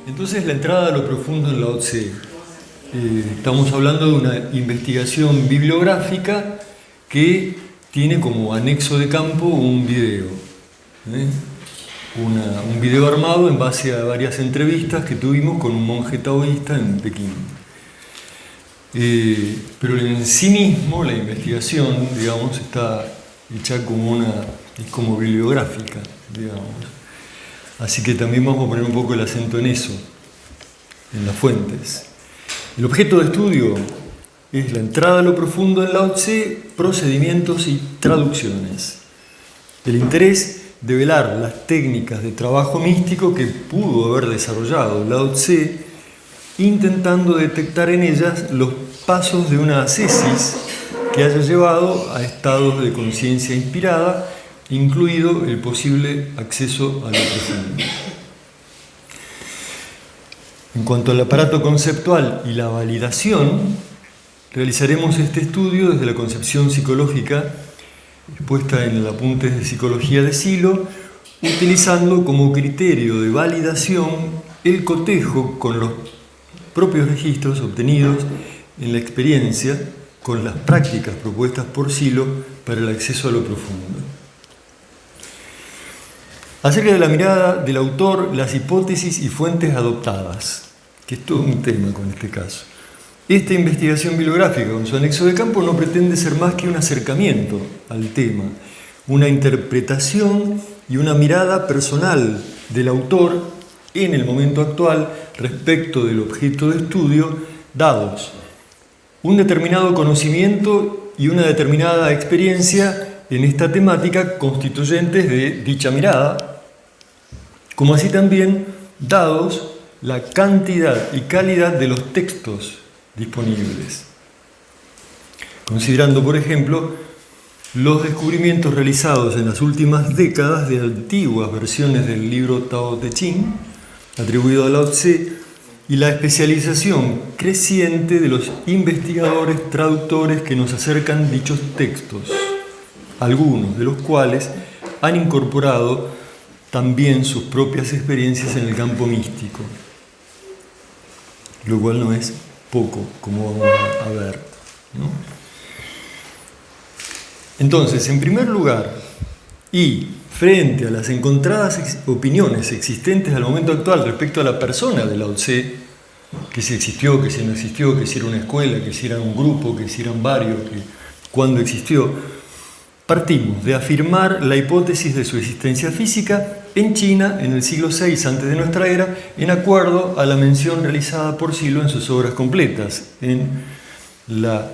Entonces, la entrada a lo profundo en Lao Tse. Estamos hablando de una investigación bibliográfica que tiene como anexo de campo un video. Un video armado en base a varias entrevistas que tuvimos con un monje taoísta en Pekín. Pero en sí mismo la investigación, digamos, está hecha como bibliográfica, digamos. Así que también vamos a poner un poco el acento en eso, en las fuentes. El objeto de estudio es la entrada a lo profundo en Lao Tse, procedimientos y traducciones. El interés de velar las técnicas de trabajo místico que pudo haber desarrollado Lao Tse, intentando detectar en ellas los pasos de una ascesis que haya llevado a estados de conciencia inspirada, incluido el posible acceso a lo profundo. En cuanto al aparato conceptual y la validación, realizaremos este estudio desde la concepción psicológica expuesta en el Apuntes de Psicología de Silo, utilizando como criterio de validación el cotejo con los propios registros obtenidos en la experiencia con las prácticas propuestas por Silo para el acceso a lo profundo. Acerca de la mirada del autor, las hipótesis y fuentes adoptadas, que es todo un tema con este caso. Esta investigación bibliográfica con su anexo de campo no pretende ser más que un acercamiento al tema, una interpretación y una mirada personal del autor en el momento actual respecto del objeto de estudio, dados un determinado conocimiento y una determinada experiencia en esta temática constituyentes de dicha mirada, como así también dados la cantidad y calidad de los textos disponibles, considerando, por ejemplo, los descubrimientos realizados en las últimas décadas de antiguas versiones del libro Tao Te Ching, atribuido a Lao Tse, y la especialización creciente de los investigadores traductores que nos acercan dichos textos, algunos de los cuales han incorporado también sus propias experiencias en el campo místico, lo cual no es poco, como vamos a ver, ¿no? Entonces, en primer lugar, y frente a las encontradas opiniones existentes al momento actual respecto a la persona de Lao Tse, que si existió, que si no existió, que si era una escuela, que si era un grupo, que si eran varios, que cuándo existió, partimos de afirmar la hipótesis de su existencia física en China en el siglo VI antes de nuestra era, en acuerdo a la mención realizada por Silo en sus obras completas, en la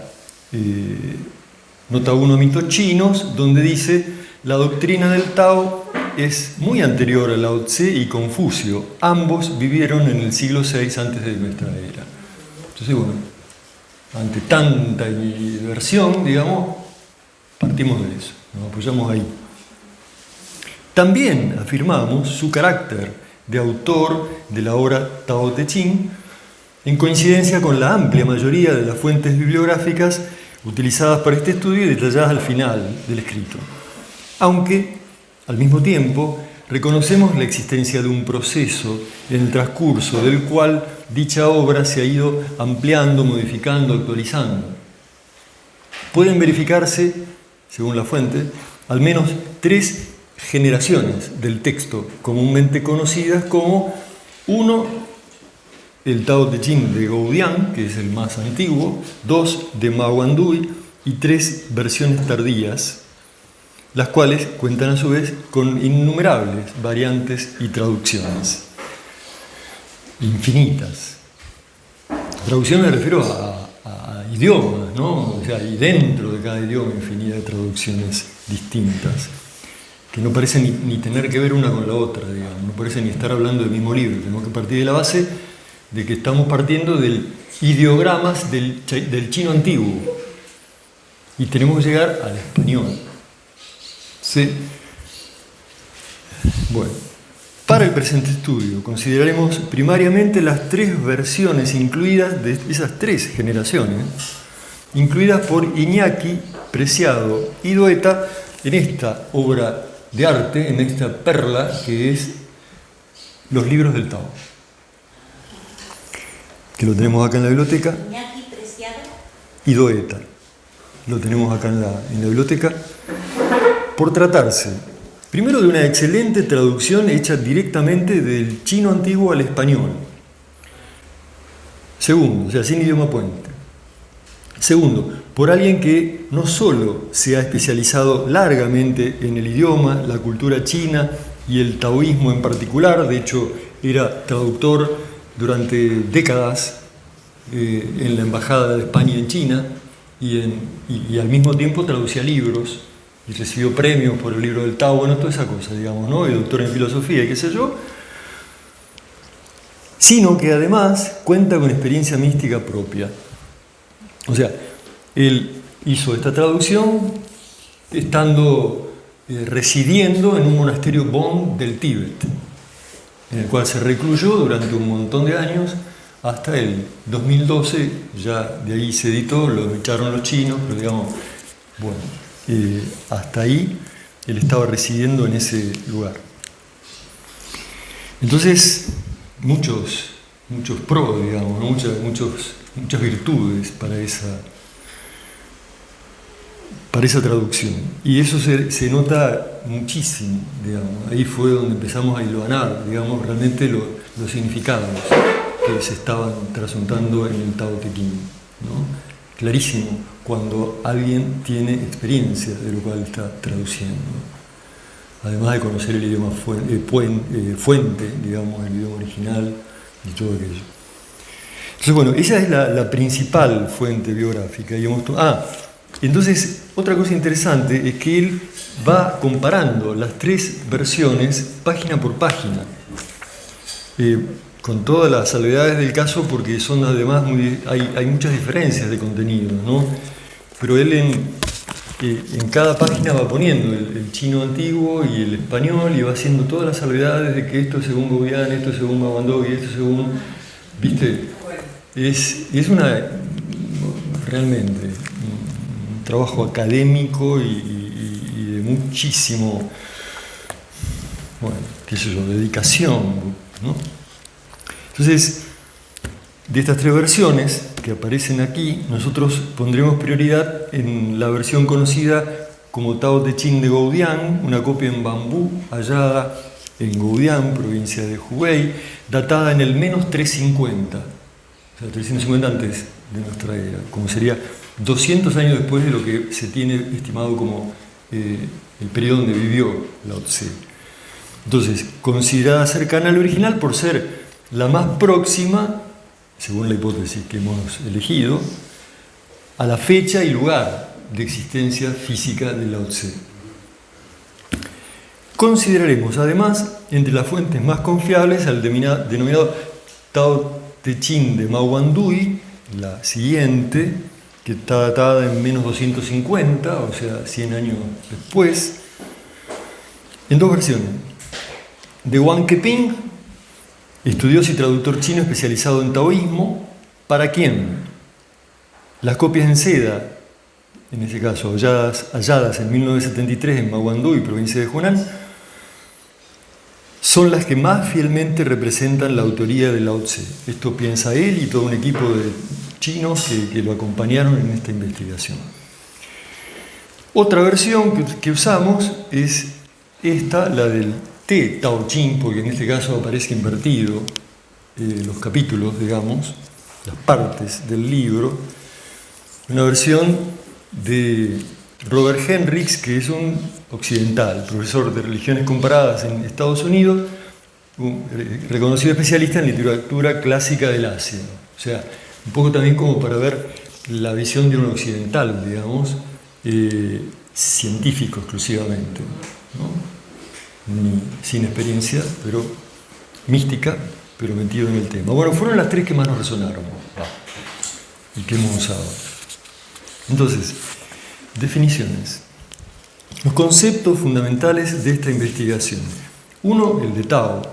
Nota 1 Mitos Chinos, donde dice: la doctrina del Tao es muy anterior a Lao Tse y Confucio. Ambos vivieron en el siglo VI antes de nuestra era. Entonces, bueno, ante tanta diversión, digamos, partimos de eso, nos apoyamos ahí. También afirmamos su carácter de autor de la obra Tao Te Ching, en coincidencia con la amplia mayoría de las fuentes bibliográficas utilizadas para este estudio y detalladas al final del escrito. Aunque, al mismo tiempo, reconocemos la existencia de un proceso en el transcurso del cual dicha obra se ha ido ampliando, modificando, actualizando. Pueden verificarse, según la fuente, al menos 3 generaciones del texto comúnmente conocidas como 1, el Tao Te Ching de Goudian, que es el más antiguo, 2 de Mao Andui y 3 versiones tardías, las cuales cuentan a su vez con innumerables variantes y traducciones, infinitas. Traducciones me refiero a idiomas, ¿no? O sea, y dentro de cada idioma infinidad de traducciones distintas, que no parecen ni tener que ver una con la otra, digamos, no parecen ni estar hablando del mismo libro. Tenemos que partir de la base de que estamos partiendo del ideogramas del chino antiguo y tenemos que llegar al español. Sí. Bueno, para el presente estudio consideraremos primariamente las 3 versiones incluidas de esas 3 generaciones, incluidas por Iñaki, Preciado y Dueta en esta obra de arte, en esta perla que es Los libros del Tao. que lo tenemos acá en la biblioteca, Iñaki Preciado. y Doeta, lo tenemos acá en la biblioteca, por tratarse, primero, de una excelente traducción hecha directamente del chino antiguo al español. Segundo, o sea, sin idioma puente. Segundo, por alguien que no solo se ha especializado largamente en el idioma, la cultura china y el taoísmo en particular, de hecho era traductor durante décadas en la Embajada de España en China y al mismo tiempo traducía libros y recibió premios por el libro del Tao, bueno, toda esa cosa, digamos, ¿no? Y doctor en filosofía y qué sé yo, sino que además cuenta con experiencia mística propia. O sea, él hizo esta traducción estando residiendo en un monasterio Bon del Tíbet, en el cual se recluyó durante un montón de años, hasta el 2012, ya de ahí se editó, lo echaron los chinos, pero digamos, bueno, hasta ahí él estaba residiendo en ese lugar. Entonces, muchos pros, digamos, ¿no? muchas virtudes para esa traducción. Y eso se nota muchísimo, digamos. Ahí fue donde empezamos a hilvanar, digamos, realmente los significados que se estaban trasuntando en el Tao Te Ching, ¿no? Clarísimo, cuando alguien tiene experiencia de lo cual está traduciendo. Además de conocer el idioma fuente, digamos, el idioma original y todo aquello. Entonces, bueno, esa es la principal fuente biográfica. Entonces, otra cosa interesante es que él va comparando las tres versiones página por página, con todas las salvedades del caso, porque son además hay muchas diferencias de contenido, ¿no? Pero él en cada página va poniendo el chino antiguo y el español y va haciendo todas las salvedades de que esto es según Gaudian, esto es según Mawandong y esto es según... ¿Viste? Es realmente un trabajo académico y de muchísimo, bueno, qué sé yo, dedicación, ¿no? Entonces, de estas tres versiones que aparecen aquí, nosotros pondremos prioridad en la versión conocida como Tao Te Ching de Gaudian, una copia en bambú hallada en Gaudian, provincia de Hubei, datada en el menos 350, o sea, 350 antes de nuestra era, como sería 200 años después de lo que se tiene estimado como el periodo donde vivió Lao Tse. Entonces, considerada cercana al original por ser la más próxima, según la hipótesis que hemos elegido, a la fecha y lugar de existencia física de Lao Tse. Consideraremos además entre las fuentes más confiables al denominado Tao Te Ching de Mawandui, la siguiente, que está datada en menos 250, o sea, 100 años después, en dos versiones. De Wang Keping, estudioso y traductor chino especializado en taoísmo, ¿para quién? Las copias en seda, en ese caso halladas en 1973 en Mawandui, provincia de Hunan, son las que más fielmente representan la autoría de Lao Tse. Esto piensa él y todo un equipo de chinos que lo acompañaron en esta investigación. Otra versión que usamos es esta, la del Te Tao Ching, porque en este caso aparece invertido los capítulos, digamos, las partes del libro. Una versión de Robert Hendricks, que es un occidental, profesor de religiones comparadas en Estados Unidos, un reconocido especialista en literatura clásica del Asia. O sea, un poco también como para ver la visión de un occidental, digamos, científico exclusivamente, ¿no? Sin experiencia, pero mística, pero metido en el tema. Bueno, fueron las tres que más nos resonaron y que hemos usado. Entonces, definiciones. Los conceptos fundamentales de esta investigación. Uno, el de Tao.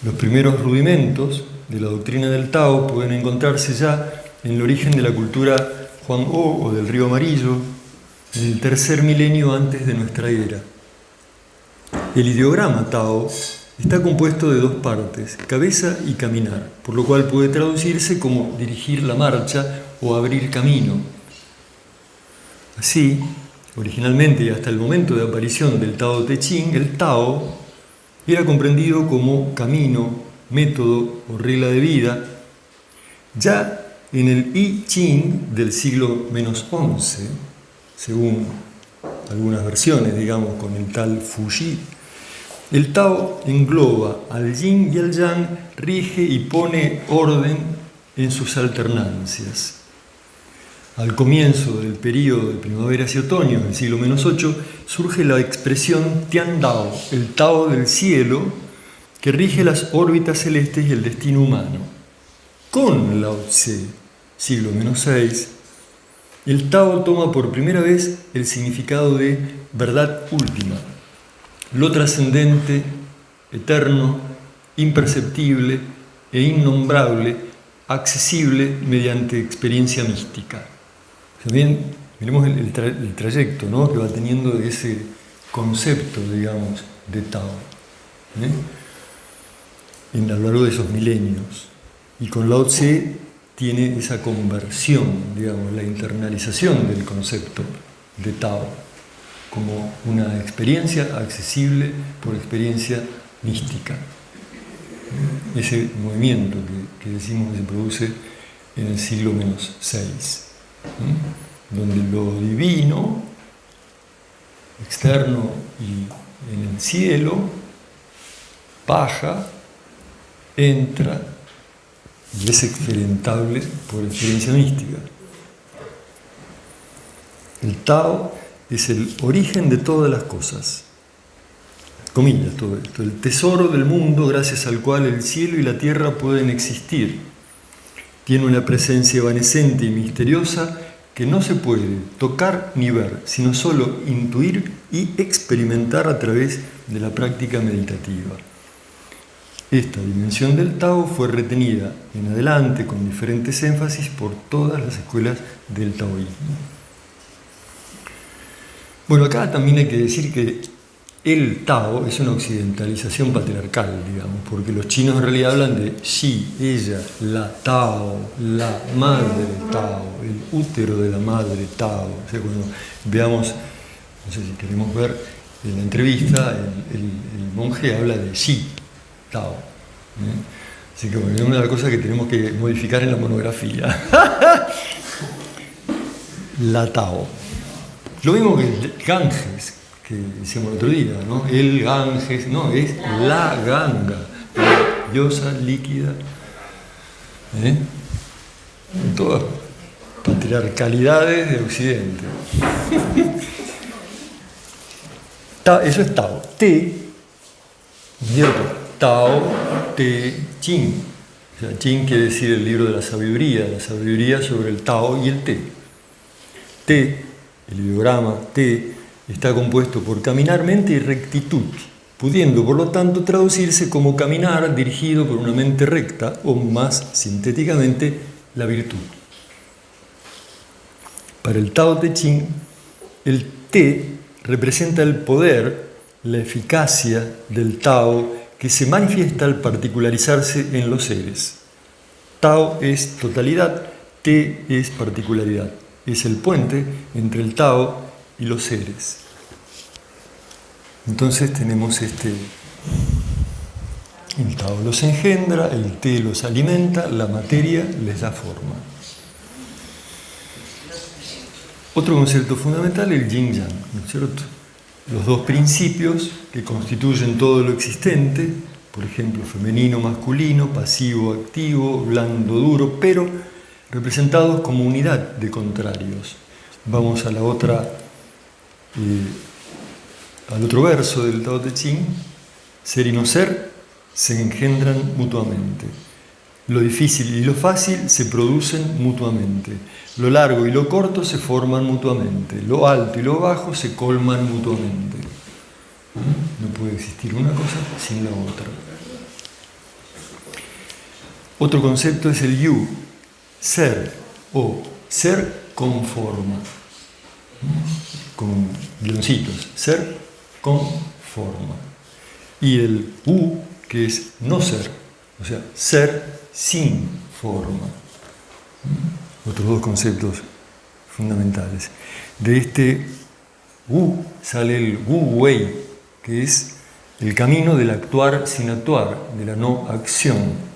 Los primeros rudimentos de la doctrina del Tao pueden encontrarse ya en el origen de la cultura Huang'o o del Río Amarillo, en el tercer milenio antes de nuestra era. El ideograma Tao está compuesto de dos partes, cabeza y caminar, por lo cual puede traducirse como dirigir la marcha o abrir camino. Así, originalmente y hasta el momento de aparición del Tao Te Ching, el Tao era comprendido como camino, método o regla de vida. Ya en el I Ching del siglo -11, según algunas versiones, digamos, con el tal Fuji, el Tao engloba al Yin y al Yang, rige y pone orden en sus alternancias. Al comienzo del período de primaveras y otoños del siglo -8 surge la expresión Tian Dao, el Tao del cielo, que rige las órbitas celestes y el destino humano. Con Lao Tse, siglo -6, el Tao toma por primera vez el significado de verdad última, lo trascendente, eterno, imperceptible e innombrable, accesible mediante experiencia mística. También miremos el trayecto, ¿no?, que va teniendo de ese concepto, digamos, de Tao, a lo largo de esos milenios. Y con Lao Tse tiene esa conversión, digamos, la internalización del concepto de Tao como una experiencia accesible por experiencia mística. Ese movimiento que decimos que se produce en el siglo -6, donde lo divino, externo y en el cielo, baja, entra y es experimentable por experiencia mística. El Tao es el origen de todas las cosas. Comillas, todo esto. El tesoro del mundo gracias al cual el cielo y la tierra pueden existir. Tiene una presencia evanescente y misteriosa que no se puede tocar ni ver, sino solo intuir y experimentar a través de la práctica meditativa. Esta dimensión del Tao fue retenida en adelante con diferentes énfasis por todas las escuelas del taoísmo. Bueno, acá también hay que decir que el Tao es una occidentalización patriarcal, digamos, porque los chinos en realidad hablan de Xi, ella, la Tao, la madre Tao, el útero de la madre Tao. O sea, cuando veamos, no sé si queremos ver en la entrevista, el monje habla de Xi, Tao. Así que bueno, es una de las cosas que tenemos que modificar en la monografía. La Tao. Lo mismo que el Ganges, que decíamos el otro día, ¿no? El Ganges, no, es la Ganga, la diosa líquida. Todas patriarcalidades de Occidente. Eso es Tao. Te, ¿cierto? Tao, Te, Ching. O sea, Ching quiere decir el libro de la sabiduría sobre el Tao y el Te. Te, el ideograma Te, está compuesto por caminar, mente y rectitud, pudiendo por lo tanto traducirse como caminar dirigido por una mente recta o, más sintéticamente, la virtud. Para el Tao Te Ching, el Te representa el poder, la eficacia del Tao que se manifiesta al particularizarse en los seres. Tao es totalidad, Te es particularidad. Es el puente entre el Tao y los seres. Entonces tenemos el Tao los engendra, el Te los alimenta, la materia les da forma. Otro concepto fundamental, el Yin-Yang, ¿no es cierto? Los dos principios que constituyen todo lo existente, por ejemplo, femenino, masculino, pasivo, activo, blando, duro, pero representados como unidad de contrarios. Vamos a la otra, al otro verso del Tao Te Ching. Ser y no ser se engendran mutuamente. Lo difícil y lo fácil se producen mutuamente. Lo largo y lo corto se forman mutuamente. Lo alto y lo bajo se colman mutuamente. No puede existir una cosa sin la otra. Otro concepto es el Yu, ser o ser con forma, con guioncitos, ser con forma. Y el U que es no ser, o sea, ser sin forma. Otros dos conceptos fundamentales. De este Wu sale el Wu Wei, que es el camino del actuar sin actuar, de la no acción.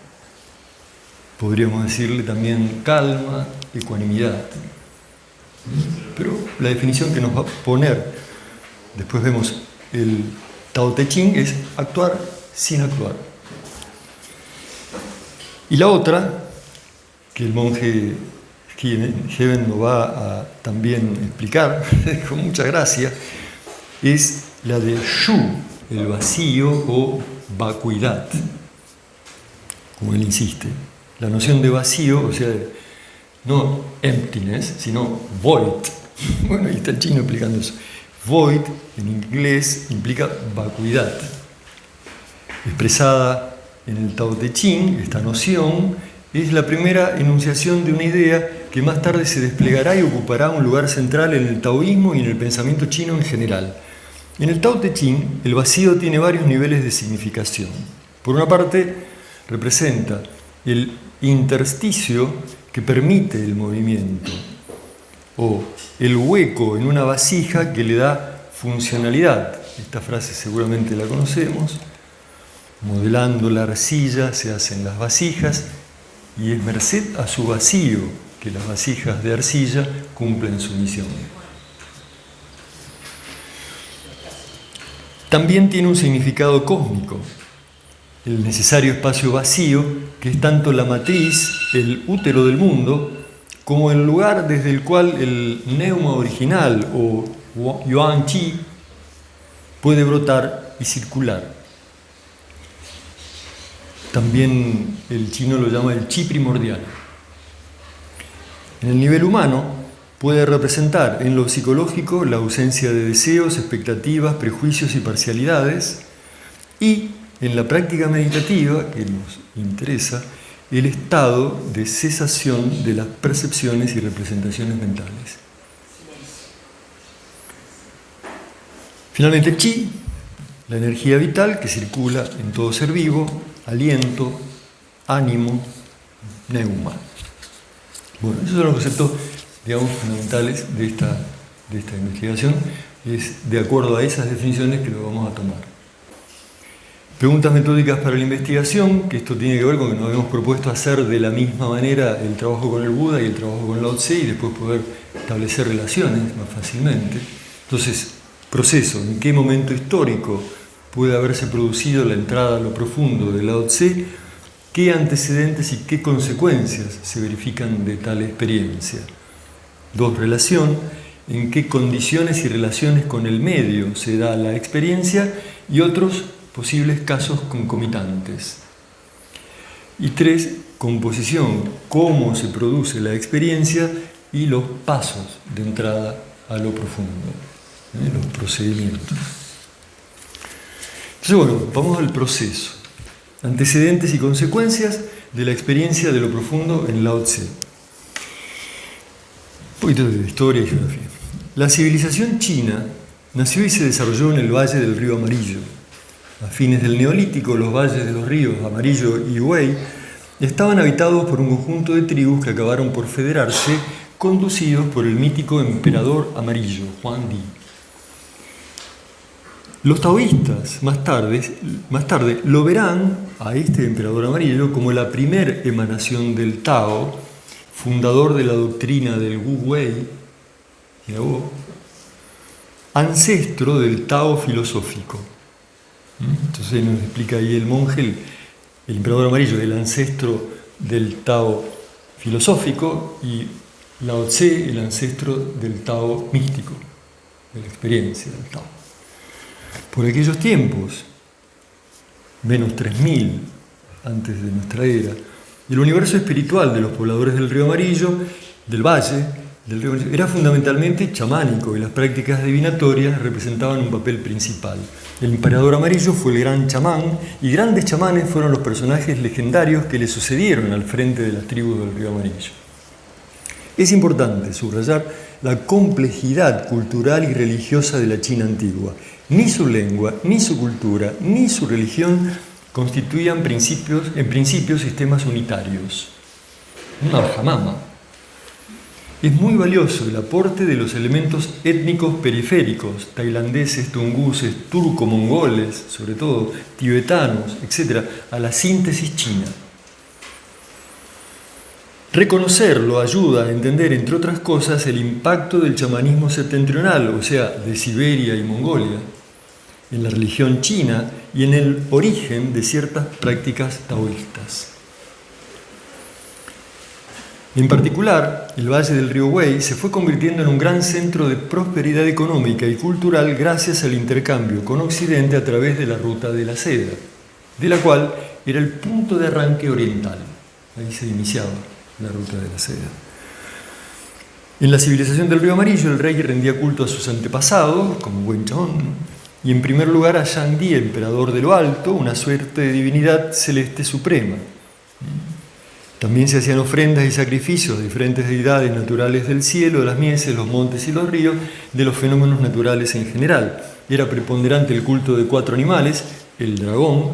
Podríamos decirle también calma, ecuanimidad. Pero la definición que nos va a poner, después vemos el Tao Te Ching, es actuar sin actuar. Y la otra, que el monje Heaven nos va a también explicar con mucha gracia, es la de Shu, el vacío o vacuidad, como él insiste. La noción de vacío, o sea, no emptiness, sino void. Bueno, ahí está el chino explicando eso. Void, en inglés, implica vacuidad. Expresada en el Tao Te Ching, esta noción es la primera enunciación de una idea que más tarde se desplegará y ocupará un lugar central en el taoísmo y en el pensamiento chino en general. En el Tao Te Ching, el vacío tiene varios niveles de significación. Por una parte, representa el intersticio que permite el movimiento, o el hueco en una vasija que le da funcionalidad. Esta frase seguramente la conocemos. Modelando la arcilla se hacen las vasijas, y es merced a su vacío que las vasijas de arcilla cumplen su misión. También tiene un significado cósmico, el necesario espacio vacío, que es tanto la matriz, el útero del mundo, como el lugar desde el cual el neuma original o yuan chi puede brotar y circular. También el chino lo llama el chi primordial. En el nivel humano puede representar en lo psicológico la ausencia de deseos, expectativas, prejuicios y parcialidades, y en la práctica meditativa, que nos interesa, el estado de cesación de las percepciones y representaciones mentales. Finalmente, chi, la energía vital que circula en todo ser vivo, aliento, ánimo, neuma. Bueno, esos son los conceptos, digamos, fundamentales de esta investigación. Es de acuerdo a esas definiciones que lo vamos a tomar. Preguntas metódicas para la investigación, que esto tiene que ver con que nos habíamos propuesto hacer de la misma manera el trabajo con el Buda y el trabajo con Lao Tse, y después poder establecer relaciones más fácilmente. Entonces, proceso, ¿en qué momento histórico puede haberse producido la entrada a lo profundo de Lao Tse? ¿Qué antecedentes y qué consecuencias se verifican de tal experiencia? 2. Relación, ¿en qué condiciones y relaciones con el medio se da la experiencia? Y otros posibles casos concomitantes. Y 3. Composición, cómo se produce la experiencia y los pasos de entrada a lo profundo, los procedimientos. Entonces, bueno, vamos al proceso. Antecedentes y consecuencias de la experiencia de lo profundo en Lao Tse. Un poquito de historia y geografía. La civilización china nació y se desarrolló en el valle del río Amarillo. A fines del Neolítico, los valles de los ríos Amarillo y Wei estaban habitados por un conjunto de tribus que acabaron por federarse, conducidos por el mítico emperador amarillo, Huang Di. Los taoístas más tarde lo verán a este emperador amarillo como la primer emanación del Tao, fundador de la doctrina del Wu Wei, ancestro del Tao filosófico. Entonces nos explica ahí el monje, el emperador amarillo, el ancestro del Tao filosófico, y Lao Tse, el ancestro del Tao místico, de la experiencia del Tao. Por aquellos tiempos, menos 3000 antes de nuestra era, el universo espiritual de los pobladores del río Amarillo, del valle del río Amarillo, era fundamentalmente chamánico, y las prácticas divinatorias representaban un papel principal. El emperador amarillo fue el gran chamán, y grandes chamanes fueron los personajes legendarios que le sucedieron al frente de las tribus del río Amarillo. Es importante subrayar la complejidad cultural y religiosa de la China antigua. Ni su lengua, ni su cultura, ni su religión constituían en principio sistemas unitarios. Una bajamama. Es muy valioso el aporte de los elementos étnicos periféricos, tailandeses, tunguses, turco-mongoles, sobre todo, tibetanos, etc., a la síntesis china. Reconocerlo ayuda a entender, entre otras cosas, el impacto del chamanismo septentrional, o sea, de Siberia y Mongolia, en la religión china y en el origen de ciertas prácticas taoístas. En particular, el valle del río Wei se fue convirtiendo en un gran centro de prosperidad económica y cultural gracias al intercambio con Occidente a través de la ruta de la seda, de la cual era el punto de arranque oriental. Ahí se iniciaba la ruta de la seda. En la civilización del río Amarillo, el rey rendía culto a sus antepasados, como Wen Chon, y en primer lugar a Shangdi, emperador de lo alto, una suerte de divinidad celeste suprema. También se hacían ofrendas y sacrificios de diferentes deidades naturales del cielo, de las mieses, los montes y los ríos, de los fenómenos naturales en general. Era preponderante el culto de 4 animales: el dragón,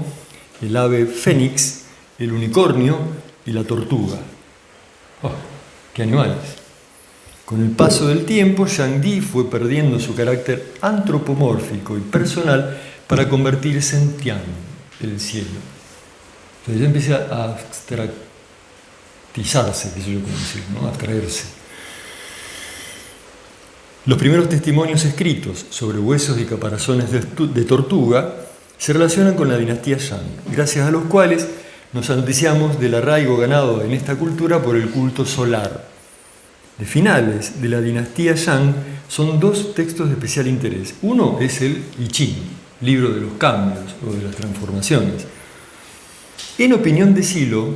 el ave fénix, el unicornio y la tortuga. ¡Oh, qué animales! Con el paso del tiempo, Shangdi fue perdiendo su carácter antropomórfico y personal para convertirse en Tian, el cielo. Entonces ya empieza a abstraktizarse, que yo puedo decir, ¿no? Abstraerse. Los primeros testimonios escritos sobre huesos y caparazones de tortuga se relacionan con la dinastía Shang, gracias a los cuales nos anoticiamos del arraigo ganado en esta cultura por el culto solar. De finales de la dinastía Shang son 2 textos de especial interés. Uno es el I Ching, libro de los cambios o de las transformaciones. En opinión de Silo,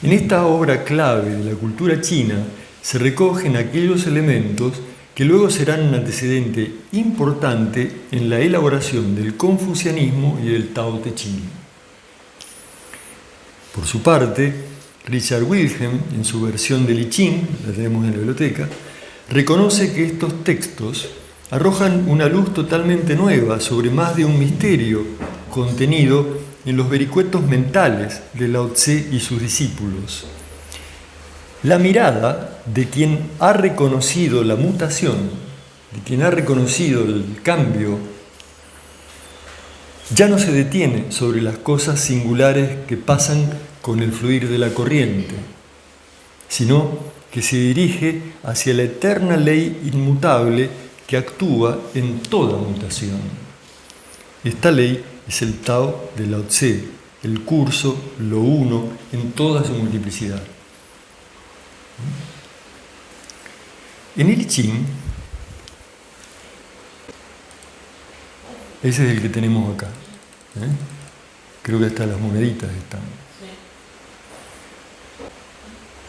en esta obra clave de la cultura china se recogen aquellos elementos que luego serán un antecedente importante en la elaboración del confucianismo y del Tao Te Ching. Por su parte, Richard Wilhelm, en su versión del I Ching, la tenemos en la biblioteca, reconoce que estos textos arrojan una luz totalmente nueva sobre más de un misterio contenido en los vericuetos mentales de Lao Tse y sus discípulos. La mirada de quien ha reconocido la mutación, de quien ha reconocido el cambio, ya no se detiene sobre las cosas singulares que pasan con el fluir de la corriente, sino que se dirige hacia la eterna ley inmutable que actúa en toda mutación. Esta ley es el Tao de Lao Tse, el curso, lo uno, en toda su multiplicidad. En el I Ching, ese es el que tenemos acá. Creo que hasta las moneditas están.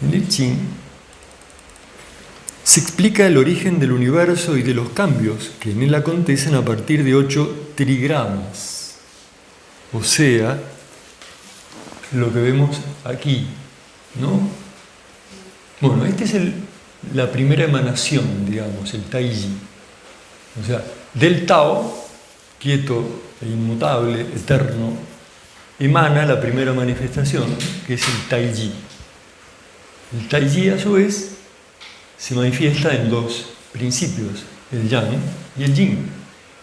En el I Ching se explica el origen del universo y de los cambios que en él acontecen a partir de 8 trigramas. O sea, lo que vemos aquí, ¿no? Bueno, esta es la primera emanación, digamos, el Taiji. O sea, del Tao, quieto e inmutable, eterno, emana la primera manifestación, que es el Taiji. El Taiji, a su vez, se manifiesta en 2 principios, el Yang y el Yin.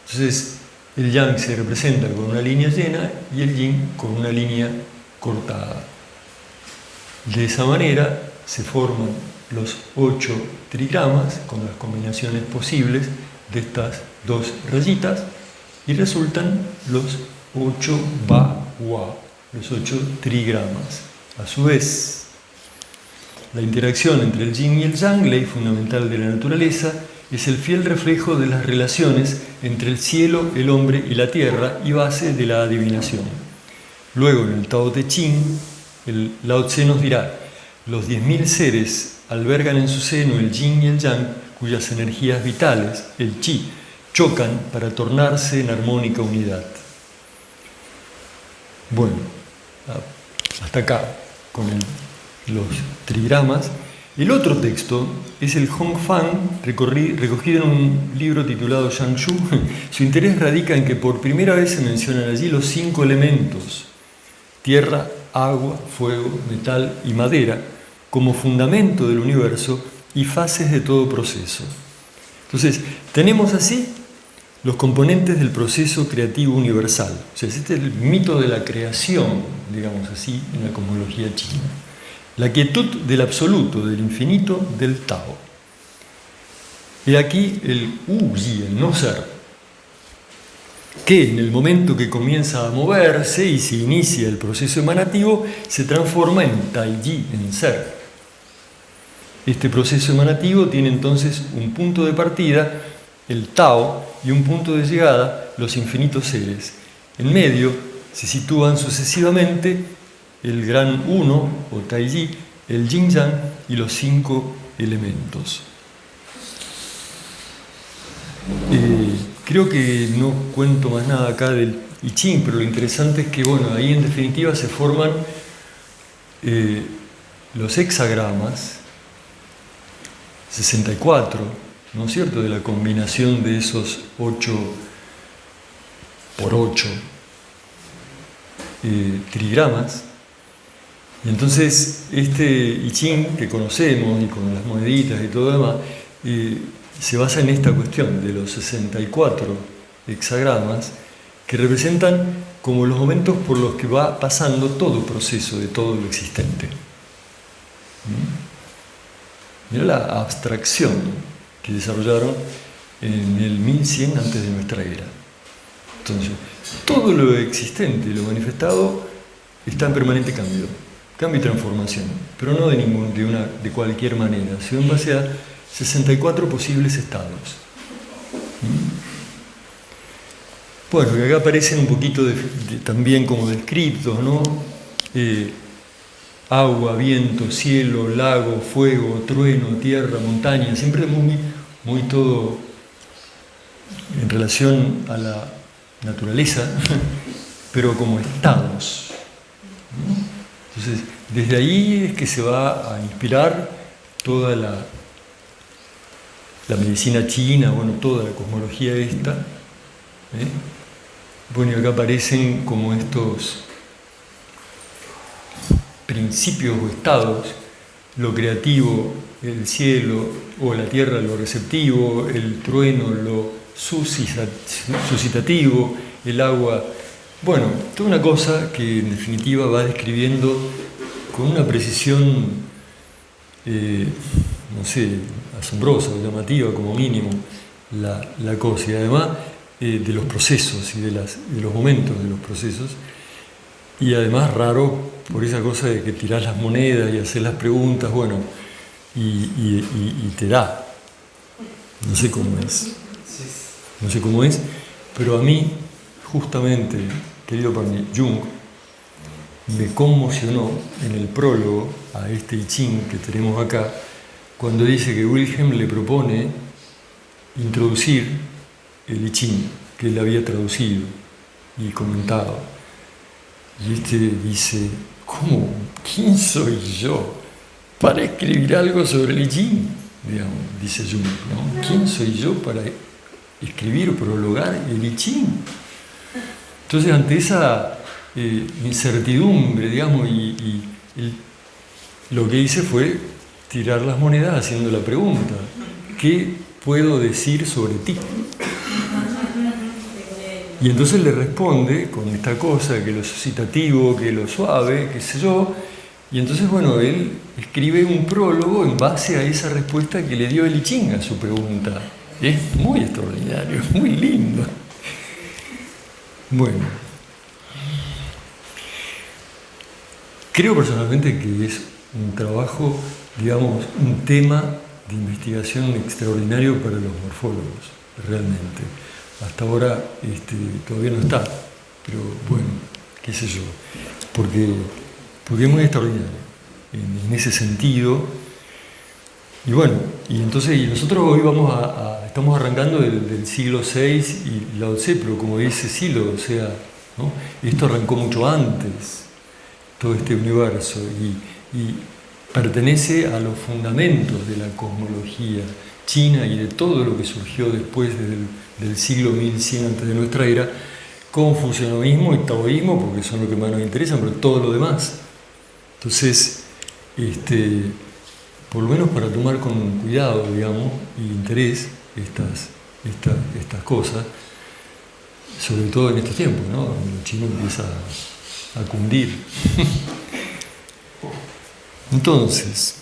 Entonces, el Yang se representa con una línea llena y el Yin con una línea cortada. De esa manera se forman los 8 trigramas con las combinaciones posibles de estas 2 rayitas y resultan los 8 Ba-Hua, los 8 trigramas. A su vez, la interacción entre el Yin y el Yang, ley fundamental de la naturaleza, es el fiel reflejo de las relaciones entre el cielo, el hombre y la tierra y base de la adivinación. Luego, en el Tao Te Ching, el Lao Tse nos dirá: los 10.000 seres albergan en su seno el Yin y el Yang, cuyas energías vitales, el Chi, chocan para tornarse en armónica unidad. Bueno, hasta acá con los trigramas. El otro texto es el Hongfang, recogido en un libro titulado Yangshu. Su interés radica en que por primera vez se mencionan allí los 5 elementos: tierra, agua, fuego, metal y madera, como fundamento del universo y fases de todo proceso. Entonces, tenemos así los componentes del proceso creativo universal. O sea, este es el mito de la creación, digamos así, en la cosmología china. La quietud del absoluto, del infinito, del Tao. Y aquí el Wu-Yi, el no ser, que en el momento que comienza a moverse y se inicia el proceso emanativo, se transforma en Tai-Yi, en ser. Este proceso emanativo tiene entonces un punto de partida, el Tao, y un punto de llegada, los infinitos seres. En medio se sitúan sucesivamente el gran uno, o Tai-Yi, el Yin-Yang y los 5 elementos. Creo que no cuento más nada acá del I Ching, pero lo interesante es que, bueno, ahí en definitiva se forman los hexagramas, 64, ¿no es cierto?, de la combinación de esos 8 por 8 trigramas. Y entonces este I Ching que conocemos y con las moneditas y todo lo demás se basa en esta cuestión de los 64 hexagramas que representan como los momentos por los que va pasando todo proceso de todo lo existente. Mira la abstracción que desarrollaron en el 1100 antes de nuestra era. Entonces, todo lo existente, lo manifestado, está en permanente cambio y transformación, pero no de cualquier manera, sino en base a 64 posibles estados. Bueno, que acá aparecen un poquito también como descritos, ¿no? Agua, viento, cielo, lago, fuego, trueno, tierra, montaña, siempre muy todo en relación a la naturaleza, pero como estados. Entonces, desde ahí es que se va a inspirar toda la medicina china, bueno, toda la cosmología esta. Bueno, y acá aparecen como estos principios o estados: lo creativo, el cielo o la tierra, lo receptivo, el trueno, lo suscitativo, el agua. Bueno, toda una cosa que en definitiva va describiendo con una precisión, no sé, asombrosa o llamativa como mínimo, la cosa. Y además de los procesos y de los momentos de los procesos. Y además raro por esa cosa de que tirás las monedas y haces las preguntas, bueno, y te da. No sé cómo es. No sé cómo es, pero a mí, justamente, querido para mí, Jung, me conmocionó en el prólogo a este I Ching que tenemos acá, cuando dice que Wilhelm le propone introducir el I Ching que él había traducido y comentado. Y este dice: ¿cómo? ¿Quién soy yo para escribir algo sobre el I Ching? Digamos, dice Jung, ¿no? ¿Quién soy yo para escribir o prologar el I Ching? Entonces, ante esa incertidumbre, digamos, lo que hice fue tirar las monedas haciendo la pregunta: ¿qué puedo decir sobre ti? Y entonces le responde con esta cosa, que lo suscitativo, que lo suave, qué sé yo. Y entonces, bueno, él escribe un prólogo en base a esa respuesta que le dio el I Ching a su pregunta. Es muy extraordinario, es muy lindo. Bueno, creo personalmente que es un trabajo, digamos, un tema de investigación extraordinario para los morfólogos, realmente. Hasta ahora todavía no está, pero bueno, qué sé yo, porque es muy extraordinario en ese sentido. Y bueno, y nosotros hoy estamos arrancando del siglo VI y Lao Tse, pero como dice Silo, o sea, ¿no? Esto arrancó mucho antes, todo este universo, y pertenece a los fundamentos de la cosmología china y de todo lo que surgió después del siglo 1100 antes de nuestra era, confucianismo y taoísmo, porque son los que más nos interesan, pero todo lo demás. Entonces, por lo menos para tomar con cuidado, digamos, y interés estas cosas, sobre todo en estos tiempos, ¿no? Donde el chino empieza a cundir. Entonces,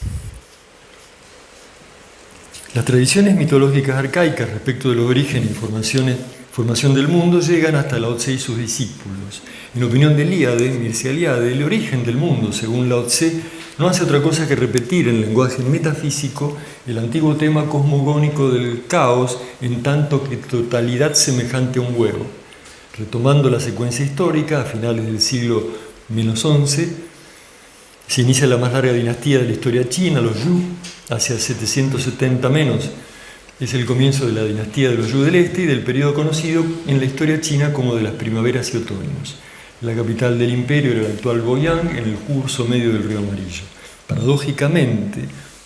las tradiciones mitológicas arcaicas respecto de los orígenes y formación del mundo llegan hasta Lao Tse y sus discípulos. En opinión de Mircea Eliade, el origen del mundo, según Lao Tse, no hace otra cosa que repetir en lenguaje metafísico el antiguo tema cosmogónico del caos, en tanto que totalidad semejante a un huevo. Retomando la secuencia histórica, a finales del siglo -11, se inicia la más larga dinastía de la historia china, los Yu, hacia el 770 menos. Es el comienzo de la dinastía de los Yu del Este y del periodo conocido en la historia china como de las primaveras y otoños. La capital del imperio era el actual Boyang, en el curso medio del río Amarillo. Paradójicamente,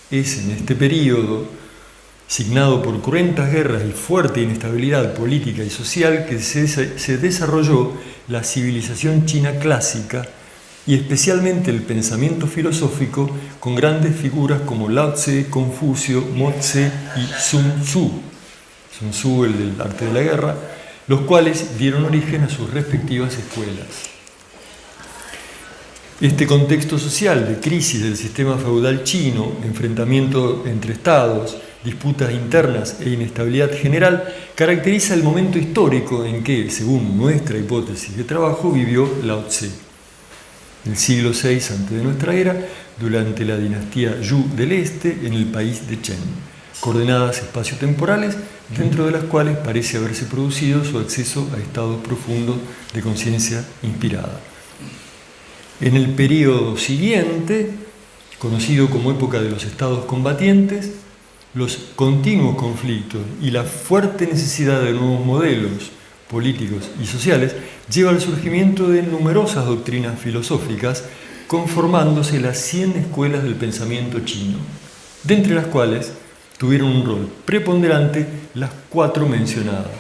es en este periodo, signado por cruentas guerras y fuerte inestabilidad política y social, que se desarrolló la civilización china clásica y especialmente el pensamiento filosófico con grandes figuras como Lao Tse, Confucio, Mo Tse y Sun Tzu. Sun Tzu, el del arte de la guerra, los cuales dieron origen a sus respectivas escuelas. Este contexto social de crisis del sistema feudal chino, enfrentamiento entre estados, disputas internas e inestabilidad general, caracteriza el momento histórico en que, según nuestra hipótesis de trabajo, vivió Lao Tse. El siglo VI antes de nuestra era, durante la dinastía Yu del Este, en el país de Chen, coordenadas espaciotemporales dentro de las cuales parece haberse producido su acceso a estados profundos de conciencia inspirada. En el período siguiente, conocido como época de los estados combatientes, los continuos conflictos y la fuerte necesidad de nuevos modelos políticos y sociales lleva al surgimiento de numerosas doctrinas filosóficas, conformándose las 100 escuelas del pensamiento chino, de entre las cuales tuvieron un rol preponderante las 4 mencionadas: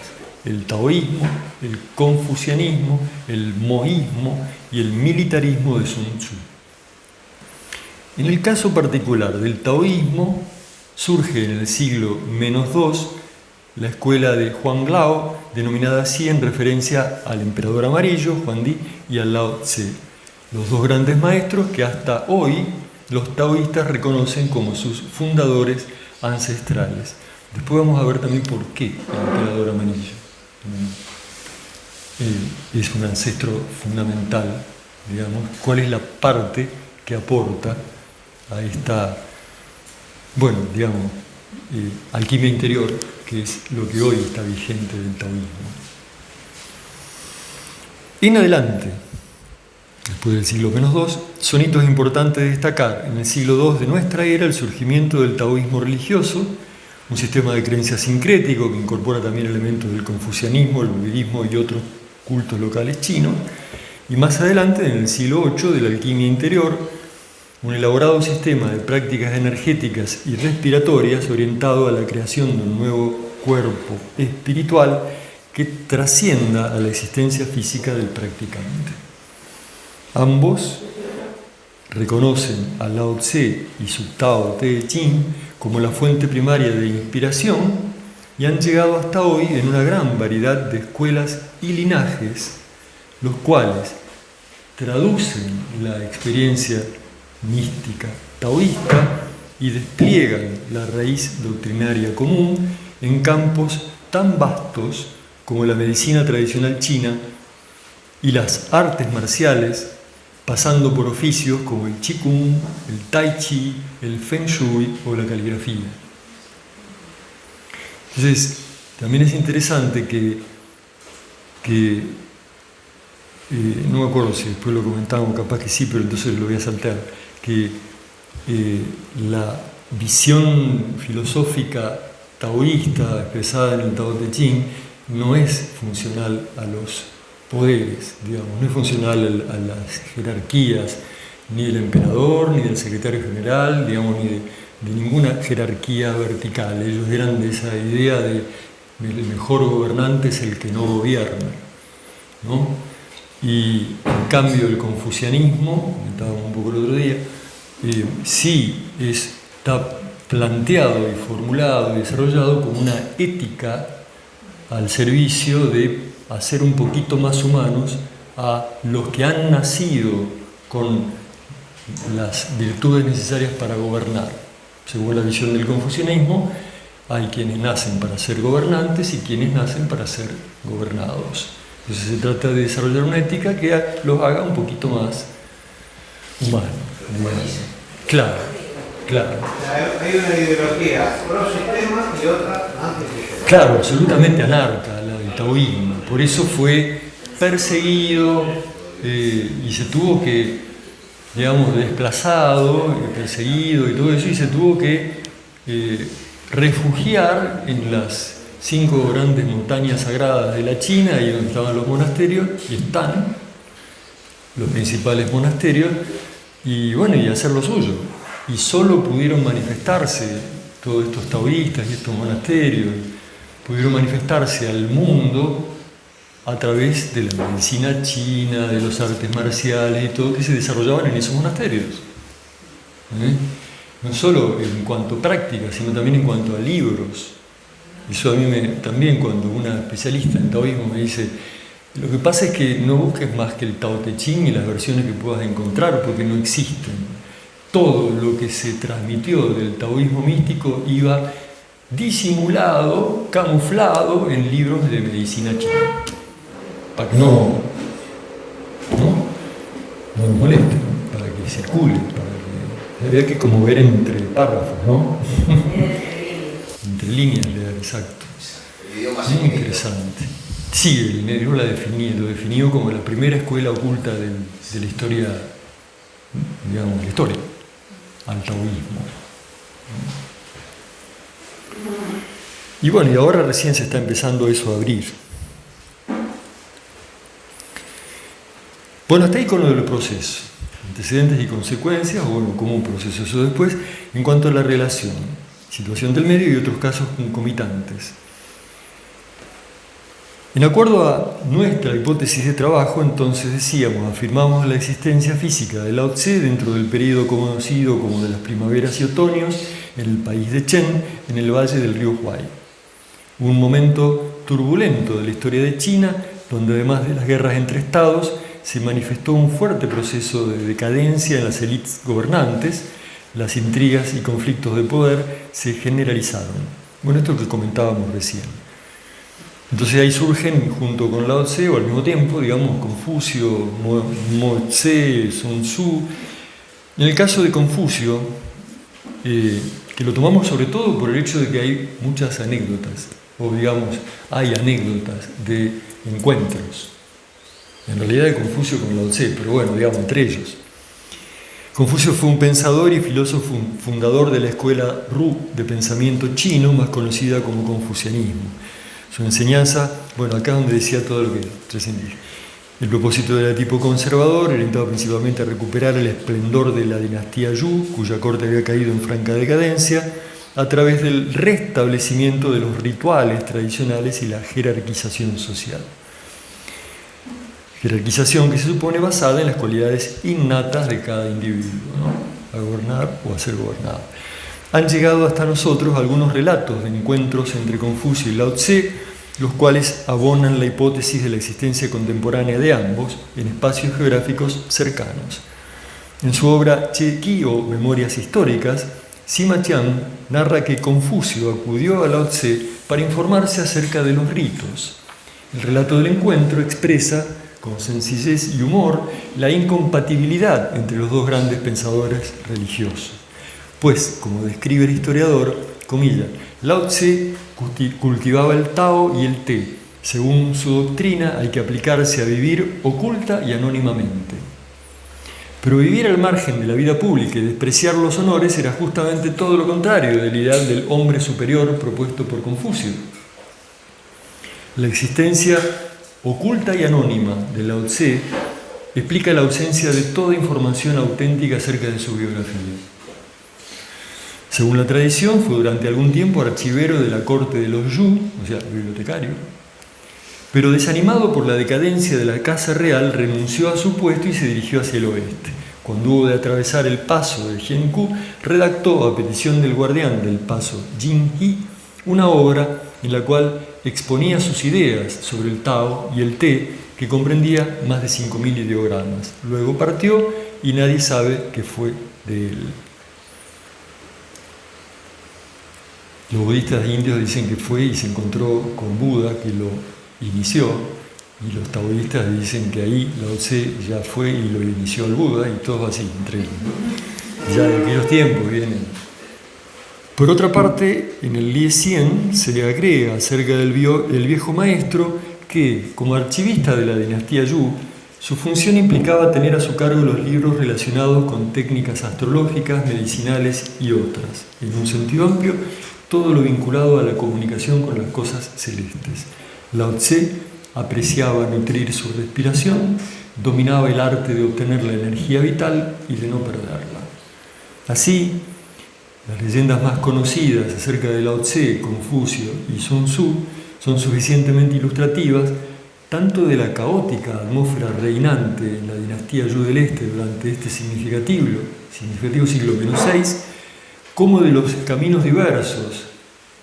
el taoísmo, el confucianismo, el moísmo y el militarismo de Sun Tzu. En el caso particular del taoísmo, surge en el siglo -2 la escuela de Huanglao, denominada así en referencia al emperador amarillo, Huang Di, y al Lao Tse, los dos grandes maestros que hasta hoy los taoístas reconocen como sus fundadores ancestrales. Después vamos a ver también por qué el emperador amarillo es un ancestro fundamental, digamos, cuál es la parte que aporta a esta, bueno, digamos, alquimia interior, que es lo que hoy está vigente del taoísmo. En adelante, después del siglo -2, son hitos importantes de destacar en el siglo II de nuestra era el surgimiento del taoísmo religioso, un sistema de creencia sincrético que incorpora también elementos del confucianismo, el budismo y otros cultos locales chinos, y más adelante, en el siglo VIII, de la alquimia interior, un elaborado sistema de prácticas energéticas y respiratorias orientado a la creación de un nuevo cuerpo espiritual que trascienda a la existencia física del practicante. Ambos reconocen a Lao Tse y su Tao Te Ching como la fuente primaria de inspiración y han llegado hasta hoy en una gran variedad de escuelas y linajes, los cuales traducen la experiencia mística taoísta y despliegan la raíz doctrinaria común en campos tan vastos como la medicina tradicional china y las artes marciales, pasando por oficios como el Qigong, el Tai Chi, el Feng Shui o la caligrafía. Entonces, también es interesante que no me acuerdo si después lo comentamos, capaz que sí, pero entonces lo voy a saltear, que la visión filosófica taoísta expresada en el Tao Te Ching no es funcional a los poderes, digamos, no es funcional a las jerarquías, ni del emperador, ni del secretario general, digamos, ni de ninguna jerarquía vertical. Ellos eran de esa idea de el mejor gobernante es el que no gobierna, ¿no? Y en cambio el confucianismo, comentábamos un poco el otro día, sí está planteado y formulado y desarrollado como una ética al servicio de hacer un poquito más humanos a los que han nacido con las virtudes necesarias para gobernar. Según la visión del confucianismo, hay quienes nacen para ser gobernantes y quienes nacen para ser gobernados. Entonces se trata de desarrollar una ética que los haga un poquito más humanos. Claro, claro. Hay una ideología pro sistema y otra anti sistema. Claro, absolutamente anarca, la del taoísmo. Por eso fue perseguido y se tuvo que, digamos, desplazado, perseguido y todo eso, y se tuvo que refugiar en las 5 grandes montañas sagradas de la China, ahí donde estaban los monasterios, y están los principales monasterios, y bueno, y hacer lo suyo. Y solo pudieron manifestarse todos estos taoístas y estos monasterios, pudieron manifestarse al mundo a través de la medicina china, de los artes marciales y todo que se desarrollaban en esos monasterios. No solo en cuanto a práctica, sino también en cuanto a libros. Eso a mí también, cuando una especialista en taoísmo me dice, lo que pasa es que no busques más que el Tao Te Ching y las versiones que puedas encontrar, porque no existen. Todo lo que se transmitió del taoísmo místico iba disimulado, camuflado en libros de medicina china, para que no nos molesten, para que circule, para que había que como ver entre párrafos, ¿no? Entre líneas, exacto. Muy interesante. Sí, el medio lo definió como la primera escuela oculta de la historia, digamos, de la historia, al taoísmo. Y bueno, y ahora recién se está empezando eso a abrir. Bueno, hasta ahí con lo del proceso, antecedentes y consecuencias, o bueno, como un proceso eso después, en cuanto a la relación, situación del medio y otros casos concomitantes. En acuerdo a nuestra hipótesis de trabajo, entonces decíamos, afirmamos la existencia física de Lao Tse dentro del periodo conocido como de las primaveras y otoños en el país de Chen, en el valle del río Huai. Un momento turbulento de la historia de China, donde además de las guerras entre estados, se manifestó un fuerte proceso de decadencia en las élites gobernantes, las intrigas y conflictos de poder se generalizaron. Bueno, esto que comentábamos recién. Entonces ahí surgen, junto con Lao Tse, o al mismo tiempo, digamos, Confucio, Mo Tse, Sun Tzu. En el caso de Confucio, que lo tomamos sobre todo por el hecho de que hay muchas anécdotas, o digamos, hay anécdotas de encuentros. En realidad de Confucio con Lao Tse, pero bueno, digamos, entre ellos. Confucio fue un pensador y filósofo fundador de la escuela Ru de pensamiento chino, más conocida como confucianismo. Su enseñanza, bueno, acá donde decía todo lo que trascendía. El propósito era tipo conservador, orientado principalmente a recuperar el esplendor de la dinastía Yu, cuya corte había caído en franca decadencia, a través del restablecimiento de los rituales tradicionales y la jerarquización social. Jerarquización que se supone basada en las cualidades innatas de cada individuo, ¿no? A gobernar o a ser gobernado. Han llegado hasta nosotros algunos relatos de encuentros entre Confucio y Lao Tse, los cuales abonan la hipótesis de la existencia contemporánea de ambos en espacios geográficos cercanos. En su obra Che Qi o Memorias Históricas, Sima Qian narra que Confucio acudió a Lao Tse para informarse acerca de los ritos. El relato del encuentro expresa, con sencillez y humor, la incompatibilidad entre los dos grandes pensadores religiosos. Pues, como describe el historiador, comilla, Lao Tse cultivaba el Tao y el Te. Según su doctrina, hay que aplicarse a vivir oculta y anónimamente. Pero vivir al margen de la vida pública y despreciar los honores era justamente todo lo contrario del ideal del hombre superior propuesto por Confucio. La existencia oculta y anónima de Lao Tse explica la ausencia de toda información auténtica acerca de su biografía. Según la tradición, fue durante algún tiempo archivero de la corte de los Yu, o sea, bibliotecario, pero desanimado por la decadencia de la casa real, renunció a su puesto y se dirigió hacia el oeste. Cuando hubo de atravesar el paso de Jianku, redactó, a petición del guardián del paso Jingyi, una obra en la cual exponía sus ideas sobre el Tao y el Te, que comprendía más de 5.000 ideogramas. Luego partió y nadie sabe qué fue de él. Los budistas indios dicen que fue y se encontró con Buda, que lo inició, y los taoístas dicen que ahí Lao Tse ya fue y lo inició al Buda, y todo así, entre ellos, ¿no? Ya de aquellos tiempos vienen. Por otra parte, en el Lie Xian se agrega acerca del viejo maestro que, como archivista de la dinastía Yu, su función implicaba tener a su cargo los libros relacionados con técnicas astrológicas, medicinales y otras. En un sentido amplio, todo lo vinculado a la comunicación con las cosas celestes. Lao Tse apreciaba nutrir su respiración, dominaba el arte de obtener la energía vital y de no perderla. Así, las leyendas más conocidas acerca de Lao Tse, Confucio y Sun Tzu son suficientemente ilustrativas tanto de la caótica atmósfera reinante en la dinastía Yu del Este durante este significativo siglo VI, como de los caminos diversos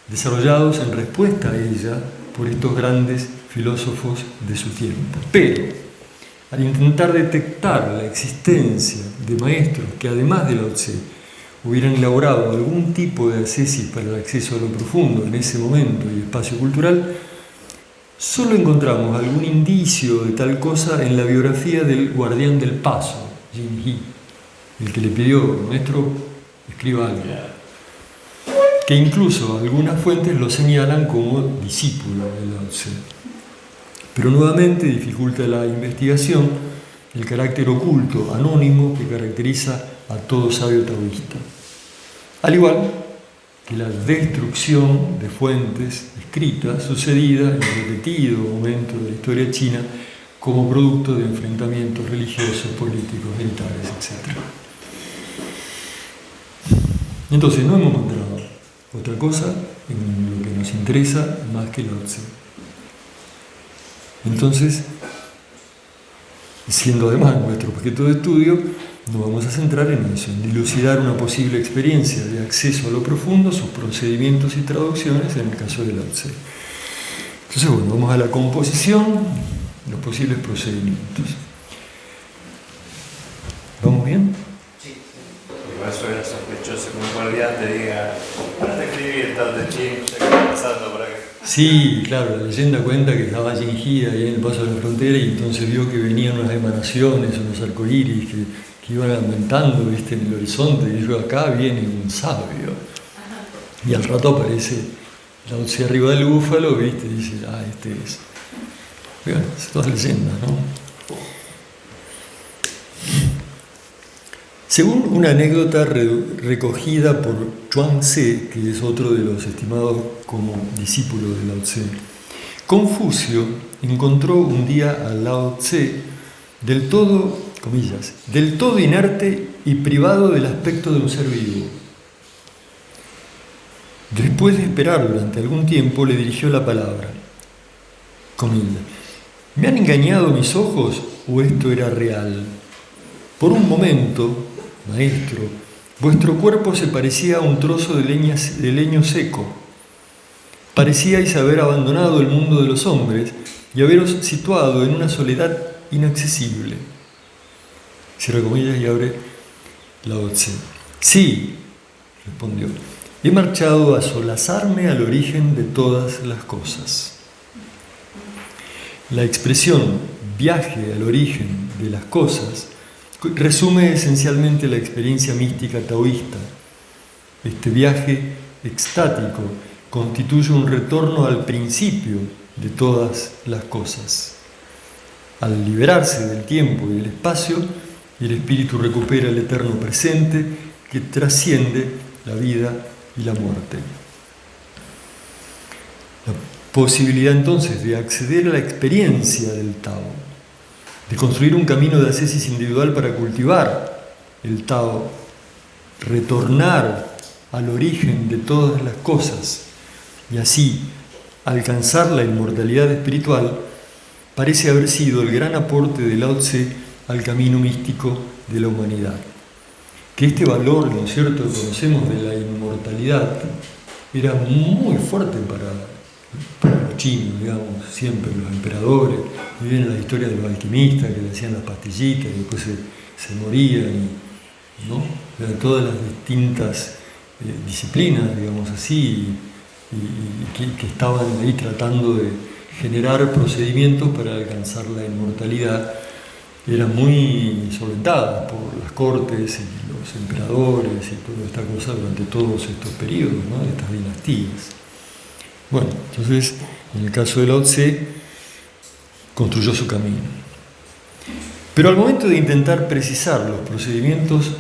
desarrollados en respuesta a ella por estos grandes filósofos de su tiempo. Pero, al intentar detectar la existencia de maestros que, además de Lao Tse, hubieran elaborado algún tipo de ascesis para el acceso a lo profundo en ese momento y espacio cultural, solo encontramos algún indicio de tal cosa en la biografía del guardián del paso, Jingyi, el que le pidió, maestro, escriba algo, que incluso algunas fuentes lo señalan como discípulo de Lao Tse. Pero nuevamente dificulta la investigación el carácter oculto, anónimo, que caracteriza a todo sabio taoísta. Al igual que la destrucción de fuentes escritas sucedida en repetidos momentos de la historia china como producto de enfrentamientos religiosos, políticos, militares, etc. Entonces no hemos encontrado otra cosa en lo que nos interesa más que Lao Tse. Entonces, siendo además nuestro objeto de estudio, nos vamos a centrar en eso, en dilucidar una posible experiencia de acceso a lo profundo, sus procedimientos y traducciones en el caso de Lao Tse. Entonces, bueno, vamos a la composición, los posibles procedimientos. ¿Vamos bien? Sí. Igual suena sospechoso que un guardián te diga, para de escribir Tao Te Ching, ya que está pasando por acá. Sí, claro, la leyenda cuenta que estaba Jingyi ahí en el paso de la frontera y entonces vio que venían unas emanaciones, unos arcoíris que iban aumentando, ¿viste?, en el horizonte, y dijo, acá viene un sabio. Y al rato aparece Lao Tse arriba del búfalo, ¿viste?, y dice, este es. Bueno, es toda leyenda, ¿no? Según una anécdota recogida por Chuang-Tze, que es otro de los estimados como discípulo de Lao Tse, Confucio encontró un día a Lao Tse del todo, comillas, del todo inerte y privado del aspecto de un ser vivo. Después de esperar durante algún tiempo, le dirigió la palabra, comillas, ¿me han engañado mis ojos o esto era real? Por un momento, maestro, vuestro cuerpo se parecía a un trozo de leño seco. Parecíais haber abandonado el mundo de los hombres y haberos situado en una soledad inaccesible. Cierra comillas y abre Lao Tse. Sí, respondió, he marchado a solazarme al origen de todas las cosas. La expresión viaje al origen de las cosas resume esencialmente la experiencia mística taoísta. Este viaje extático constituye un retorno al principio de todas las cosas. Al liberarse del tiempo y del espacio, el espíritu recupera el eterno presente que trasciende la vida y la muerte. La posibilidad entonces de acceder a la experiencia del Tao de construir un camino de ascesis individual para cultivar el Tao, retornar al origen de todas las cosas y así alcanzar la inmortalidad espiritual, parece haber sido el gran aporte de Lao Tse al camino místico de la humanidad. Que este valor, ¿no es cierto?, que conocemos de la inmortalidad, era muy fuerte para los chinos, digamos, siempre los emperadores, y vienen las historias de los alquimistas que le hacían las pastillitas y después se morían, ¿no? De todas las distintas disciplinas, digamos así, y que estaban ahí tratando de generar procedimientos para alcanzar la inmortalidad, eran muy solventadas por las cortes y los emperadores y toda esta cosa durante todos estos periodos, ¿no?, de estas dinastías. Bueno, entonces, en el caso de Lao Tse, construyó su camino. Pero al momento de intentar precisar los procedimientos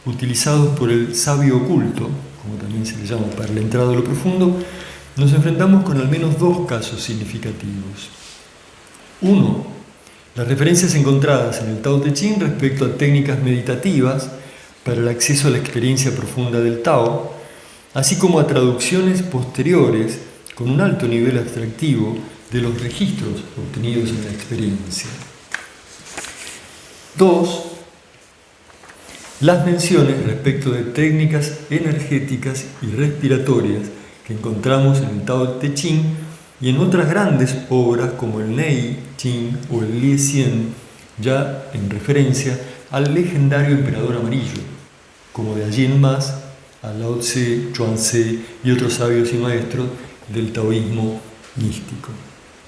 utilizados por el sabio oculto, como también se le llama, para la entrada a lo profundo, nos enfrentamos con al menos dos casos significativos. Uno, las referencias encontradas en el Tao Te Ching respecto a técnicas meditativas para el acceso a la experiencia profunda del Tao, así como a traducciones posteriores con un alto nivel abstractivo de los registros obtenidos en la experiencia. Dos, las menciones respecto de técnicas energéticas y respiratorias que encontramos en el Tao Te Ching y en otras grandes obras como el Nei Ching o el Lie Hsien, ya en referencia al legendario emperador amarillo, como de allí en más a Lao Tse, Chuang Tse y otros sabios y maestros del taoísmo místico.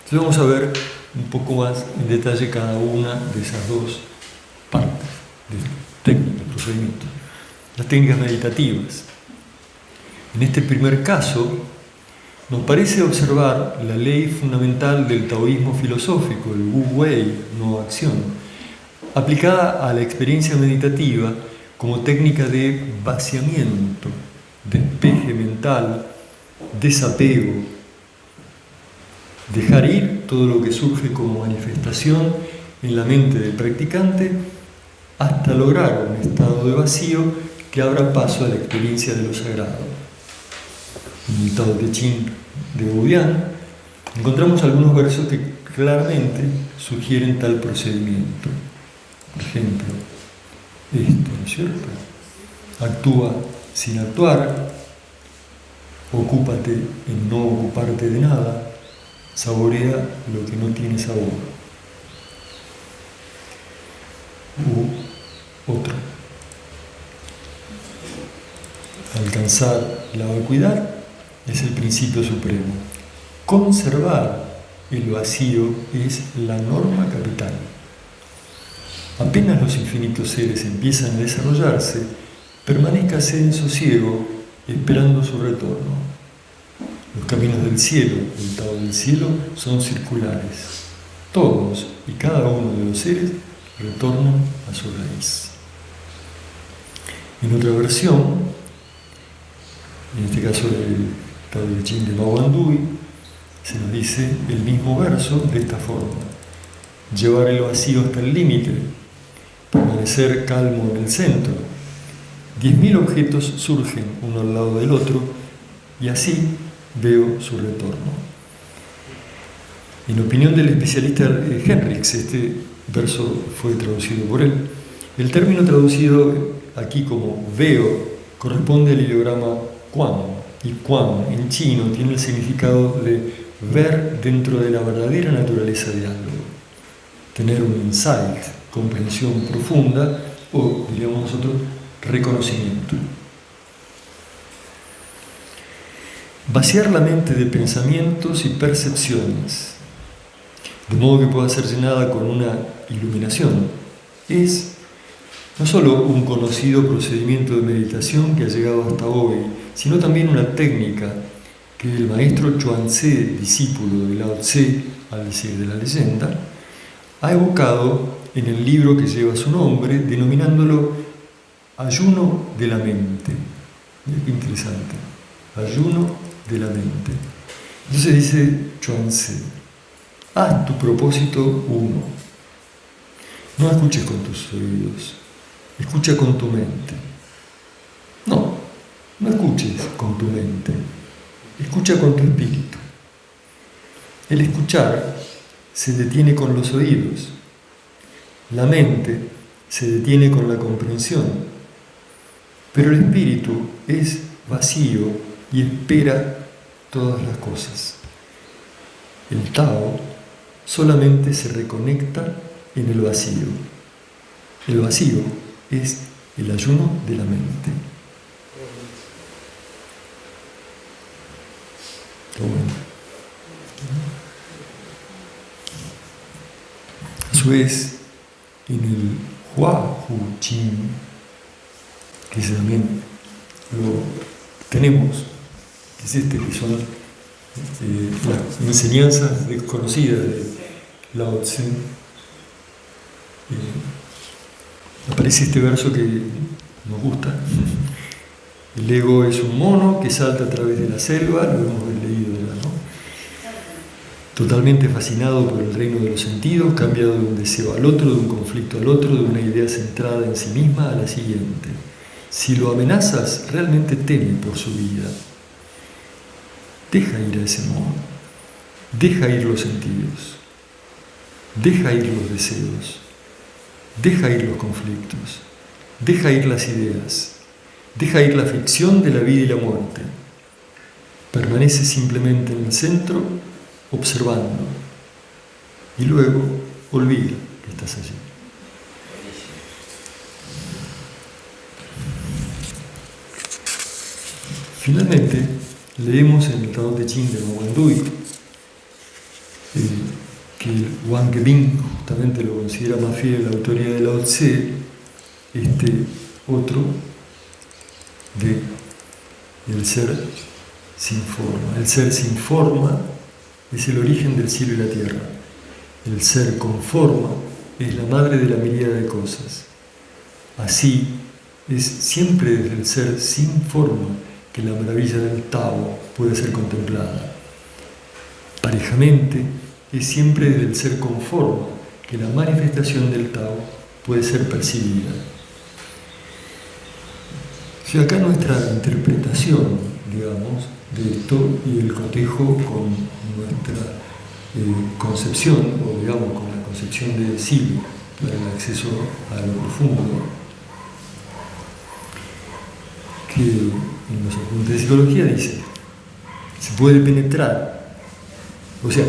Entonces vamos a ver un poco más en detalle cada una de esas dos partes de técnicas, procedimientos. Las técnicas meditativas. En este primer caso, nos parece observar la ley fundamental del taoísmo filosófico, el Wu Wei, no acción, aplicada a la experiencia meditativa como técnica de vaciamiento, despeje mental, desapego, dejar ir todo lo que surge como manifestación en la mente del practicante hasta lograr un estado de vacío que abra paso a la experiencia de lo sagrado. En el Tao Te Ching de Wudian encontramos algunos versos que claramente sugieren tal procedimiento. Por ejemplo, esto, ¿no es cierto? Actúa sin actuar, ocúpate en no ocuparte de nada, saborea lo que no tiene sabor. Otro. Alcanzar la vacuidad es el principio supremo. Conservar el vacío es la norma capital. Apenas los infinitos seres empiezan a desarrollarse, permanezcase en sosiego esperando su retorno. Los caminos del cielo, el Tao del cielo, son circulares. Todos y cada uno de los seres retornan a su raíz. En otra versión, en este caso del Tao Te Ching de Bao Wan Dui, se nos dice el mismo verso de esta forma: llevar el vacío hasta el límite, permanecer calmo en el centro. 10.000 objetos surgen uno al lado del otro y así veo su retorno. En opinión del especialista Henricks, este verso fue traducido por él. El término traducido aquí como veo corresponde al ideograma Quan, y Quan en chino tiene el significado de ver dentro de la verdadera naturaleza de algo, tener un insight, comprensión profunda o, diríamos nosotros, reconocimiento. Vaciar la mente de pensamientos y percepciones, de modo que pueda ser llenada con una iluminación, es no solo un conocido procedimiento de meditación que ha llegado hasta hoy, sino también una técnica que el maestro Chuang Tse, discípulo de Lao Tse, al decir de la leyenda, ha evocado en el libro que lleva su nombre, denominándolo ayuno de la mente. Mira qué interesante. Ayuno de la mente. Entonces dice Chuang Tse: haz tu propósito uno. No escuches con tus oídos, escucha con tu mente. No escuches con tu mente, escucha con tu espíritu. El escuchar se detiene con los oídos, la mente se detiene con la comprensión, pero el espíritu es vacío y espera todas las cosas. El Tao solamente se reconecta en el vacío. El vacío es el ayuno de la mente. Bueno. Eso es en el Hua Hu Chin, que también lo tenemos, que es que son las enseñanzas desconocidas de Lao Tse. Aparece este verso que nos gusta. El ego es un mono que salta a través de la selva, lo hemos leído ya, ¿no? Totalmente fascinado por el reino de los sentidos, cambiado de un deseo al otro, de un conflicto al otro, de una idea centrada en sí misma a la siguiente. Si lo amenazas, realmente teme por su vida. Deja ir a ese mono, deja ir los sentidos, deja ir los deseos, deja ir los conflictos, deja ir las ideas, deja ir la ficción de la vida y la muerte. Permanece simplemente en el centro, observando, y luego olvida que estás allí. Finalmente, leemos en el Tao Te Ching de Nguyen Dui que el Wang Gebing justamente lo considera más fiel a la autoría de Lao Tse, otro del ser sin forma. El ser sin forma es el origen del cielo y la tierra. El ser con forma es la madre de la miríada de cosas. Así es siempre desde el ser sin forma que la maravilla del Tao puede ser contemplada. Parejamente, es siempre desde el ser con forma que la manifestación del Tao puede ser percibida. Si acá nuestra interpretación, digamos, de esto y el cotejo con nuestra concepción, o digamos con la concepción de Silo para el acceso a lo profundo, que en los apuntes de psicología dice, se puede penetrar. O sea,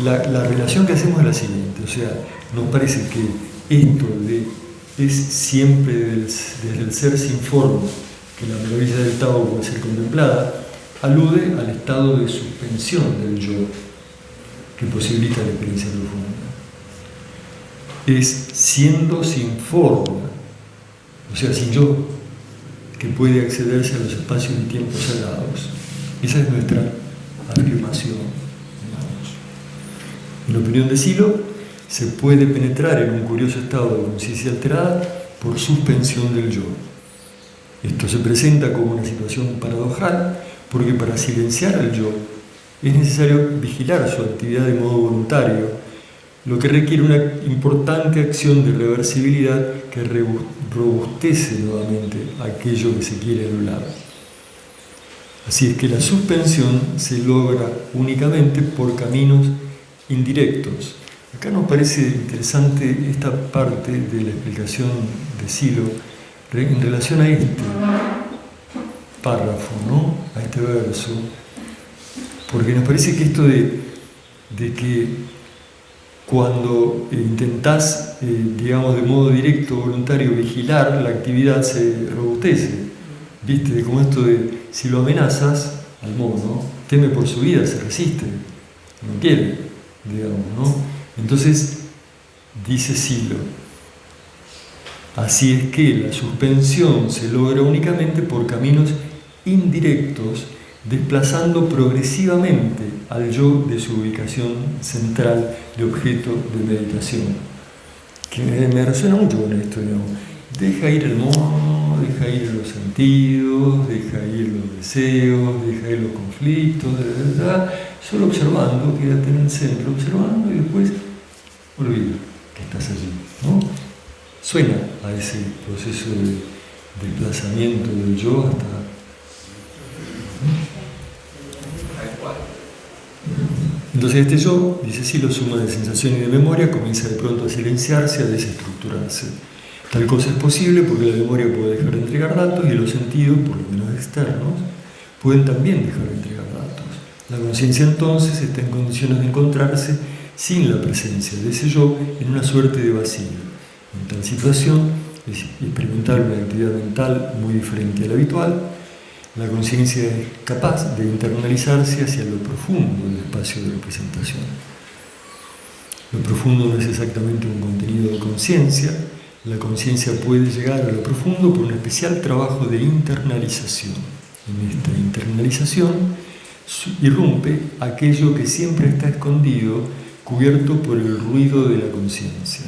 la relación que hacemos es la siguiente, o sea, nos parece que esto es siempre desde el ser sin forma, que la maravilla del Tao puede ser contemplada, alude al estado de suspensión del yo, que posibilita la experiencia profunda. Es siendo sin forma, o sea, sin yo, que puede accederse a los espacios y tiempos sagrados. Esa es nuestra afirmación. En la opinión de Silo, se puede penetrar en un curioso estado de conciencia alterada por suspensión del yo. Esto se presenta como una situación paradojal porque para silenciar al yo es necesario vigilar su actividad de modo voluntario, lo que requiere una importante acción de reversibilidad que robustece nuevamente aquello que se quiere anular. Así es que la suspensión se logra únicamente por caminos indirectos. Acá nos parece interesante esta parte de la explicación de Silo en relación a este párrafo, ¿no? A este verso, porque nos parece que esto de que cuando intentás, digamos, de modo directo, voluntario, vigilar, la actividad se robustece. ¿Viste? De como esto de, si lo amenazas al mono, teme por su vida, se resiste, no quiere, digamos, ¿no? Entonces, dice Silo, así es que la suspensión se logra únicamente por caminos indirectos, desplazando progresivamente al yo de su ubicación central de objeto de meditación. Que me resuena mucho con esto, digamos. Deja ir el mono, deja ir los sentidos, deja ir los deseos, deja ir los conflictos, solo observando, quédate en el centro, observando y después olvida que estás allí, ¿no? Suena a ese proceso de desplazamiento del yo hasta... Entonces este yo, dice Silo, suma de sensación y de memoria, comienza de pronto a silenciarse, a desestructurarse. Tal cosa es posible porque la memoria puede dejar de entregar datos y los sentidos, por lo menos externos, pueden también dejar de entregar datos. La conciencia entonces está en condiciones de encontrarse sin la presencia de ese yo en una suerte de vacío. En tal situación es experimentar una actividad mental muy diferente a la habitual. La conciencia es capaz de internalizarse hacia lo profundo del espacio de representación. Lo profundo no es exactamente un contenido de conciencia. La conciencia puede llegar a lo profundo por un especial trabajo de internalización. En esta internalización irrumpe aquello que siempre está escondido, cubierto por el ruido de la conciencia.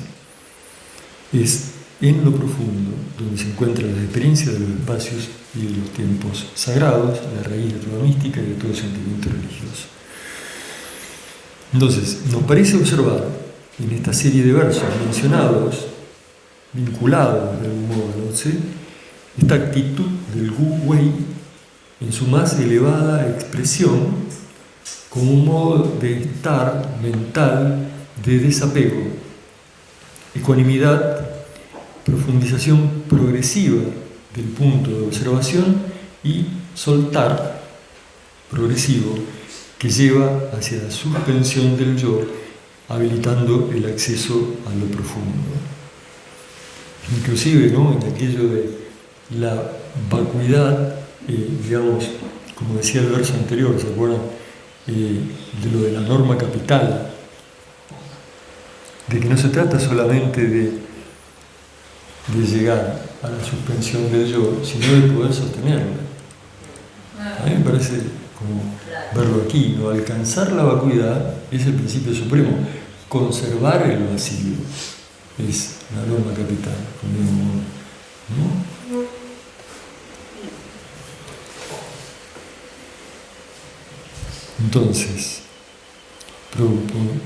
Es en lo profundo donde se encuentra la experiencia de los espacios y de los tiempos sagrados, la raíz de toda mística y de todo sentimiento religioso. Entonces, nos parece observar en esta serie de versos mencionados, vinculados de algún modo a Lao Tse, esta actitud del Wu Wei en su más elevada expresión como un modo de estar mental de desapego, ecuanimidad, profundización progresiva del punto de observación y soltar progresivo que lleva hacia la suspensión del yo, habilitando el acceso a lo profundo. Inclusive, ¿no?, en aquello de la vacuidad, digamos, como decía el verso anterior, ¿se acuerdan? De lo de la norma capital, de que no se trata solamente de llegar a la suspensión del yo, sino de poder sostenerla. A mí me parece como verlo aquí, ¿no? Alcanzar la vacuidad es el principio supremo, conservar el vacío es la norma capital, ¿no? Entonces,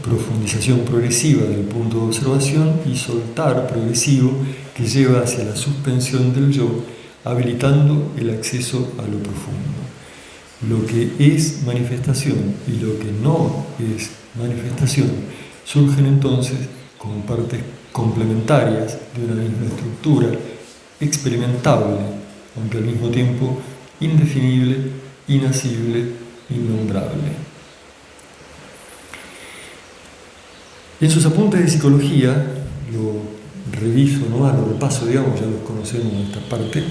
profundización progresiva del punto de observación y soltar progresivo que lleva hacia la suspensión del yo, habilitando el acceso a lo profundo. Lo que es manifestación y lo que no es manifestación surgen entonces como partes complementarias de una misma estructura, experimentable, aunque al mismo tiempo indefinible, inasible, innombrable. En sus apuntes de psicología, lo reviso, ¿no?, lo repaso, digamos, ya los conocemos en esta parte,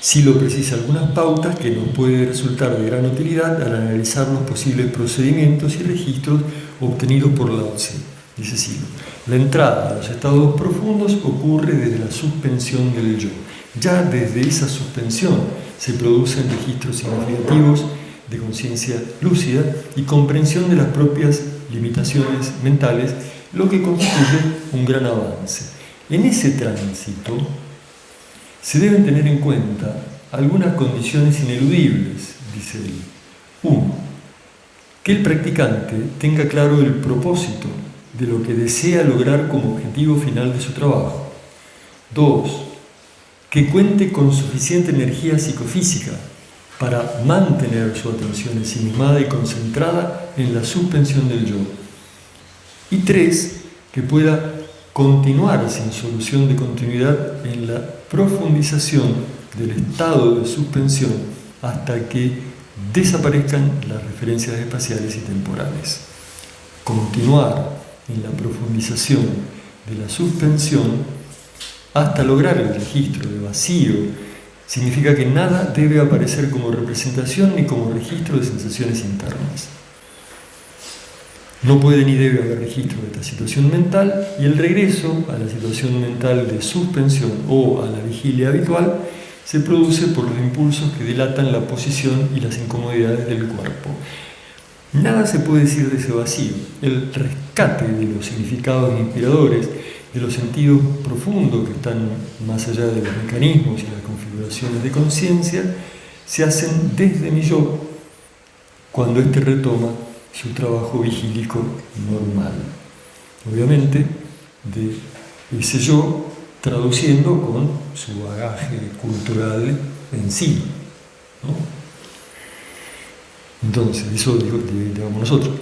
Silo precisa algunas pautas que nos puede resultar de gran utilidad al analizar los posibles procedimientos y registros obtenidos por Lao Tse. Dice Silo: la entrada a los estados profundos ocurre desde la suspensión del yo. Ya desde esa suspensión se producen registros significativos de conciencia lúcida y comprensión de las propias limitaciones mentales, lo que constituye un gran avance. En ese tránsito se deben tener en cuenta algunas condiciones ineludibles, dice él. 1. Que el practicante tenga claro el propósito de lo que desea lograr como objetivo final de su trabajo. 2. Que cuente con suficiente energía psicofísica para mantener su atención ensimismada y concentrada en la suspensión del yo. Y 3. Que pueda continuar sin solución de continuidad en la profundización del estado de suspensión hasta que desaparezcan las referencias espaciales y temporales. Continuar en la profundización de la suspensión hasta lograr el registro de vacío significa que nada debe aparecer como representación ni como registro de sensaciones internas. No puede ni debe haber registro de esta situación mental, y el regreso a la situación mental de suspensión o a la vigilia habitual se produce por los impulsos que delatan la posición y las incomodidades del cuerpo. Nada se puede decir de ese vacío. El rescate de los significados inspiradores, de los sentidos profundos que están más allá de los mecanismos y las configuraciones de conciencia, se hacen desde mi yo, cuando éste retoma su trabajo vigílico normal. Obviamente, de ese yo traduciendo con su bagaje cultural en sí, ¿no? Entonces, eso digamos nosotros.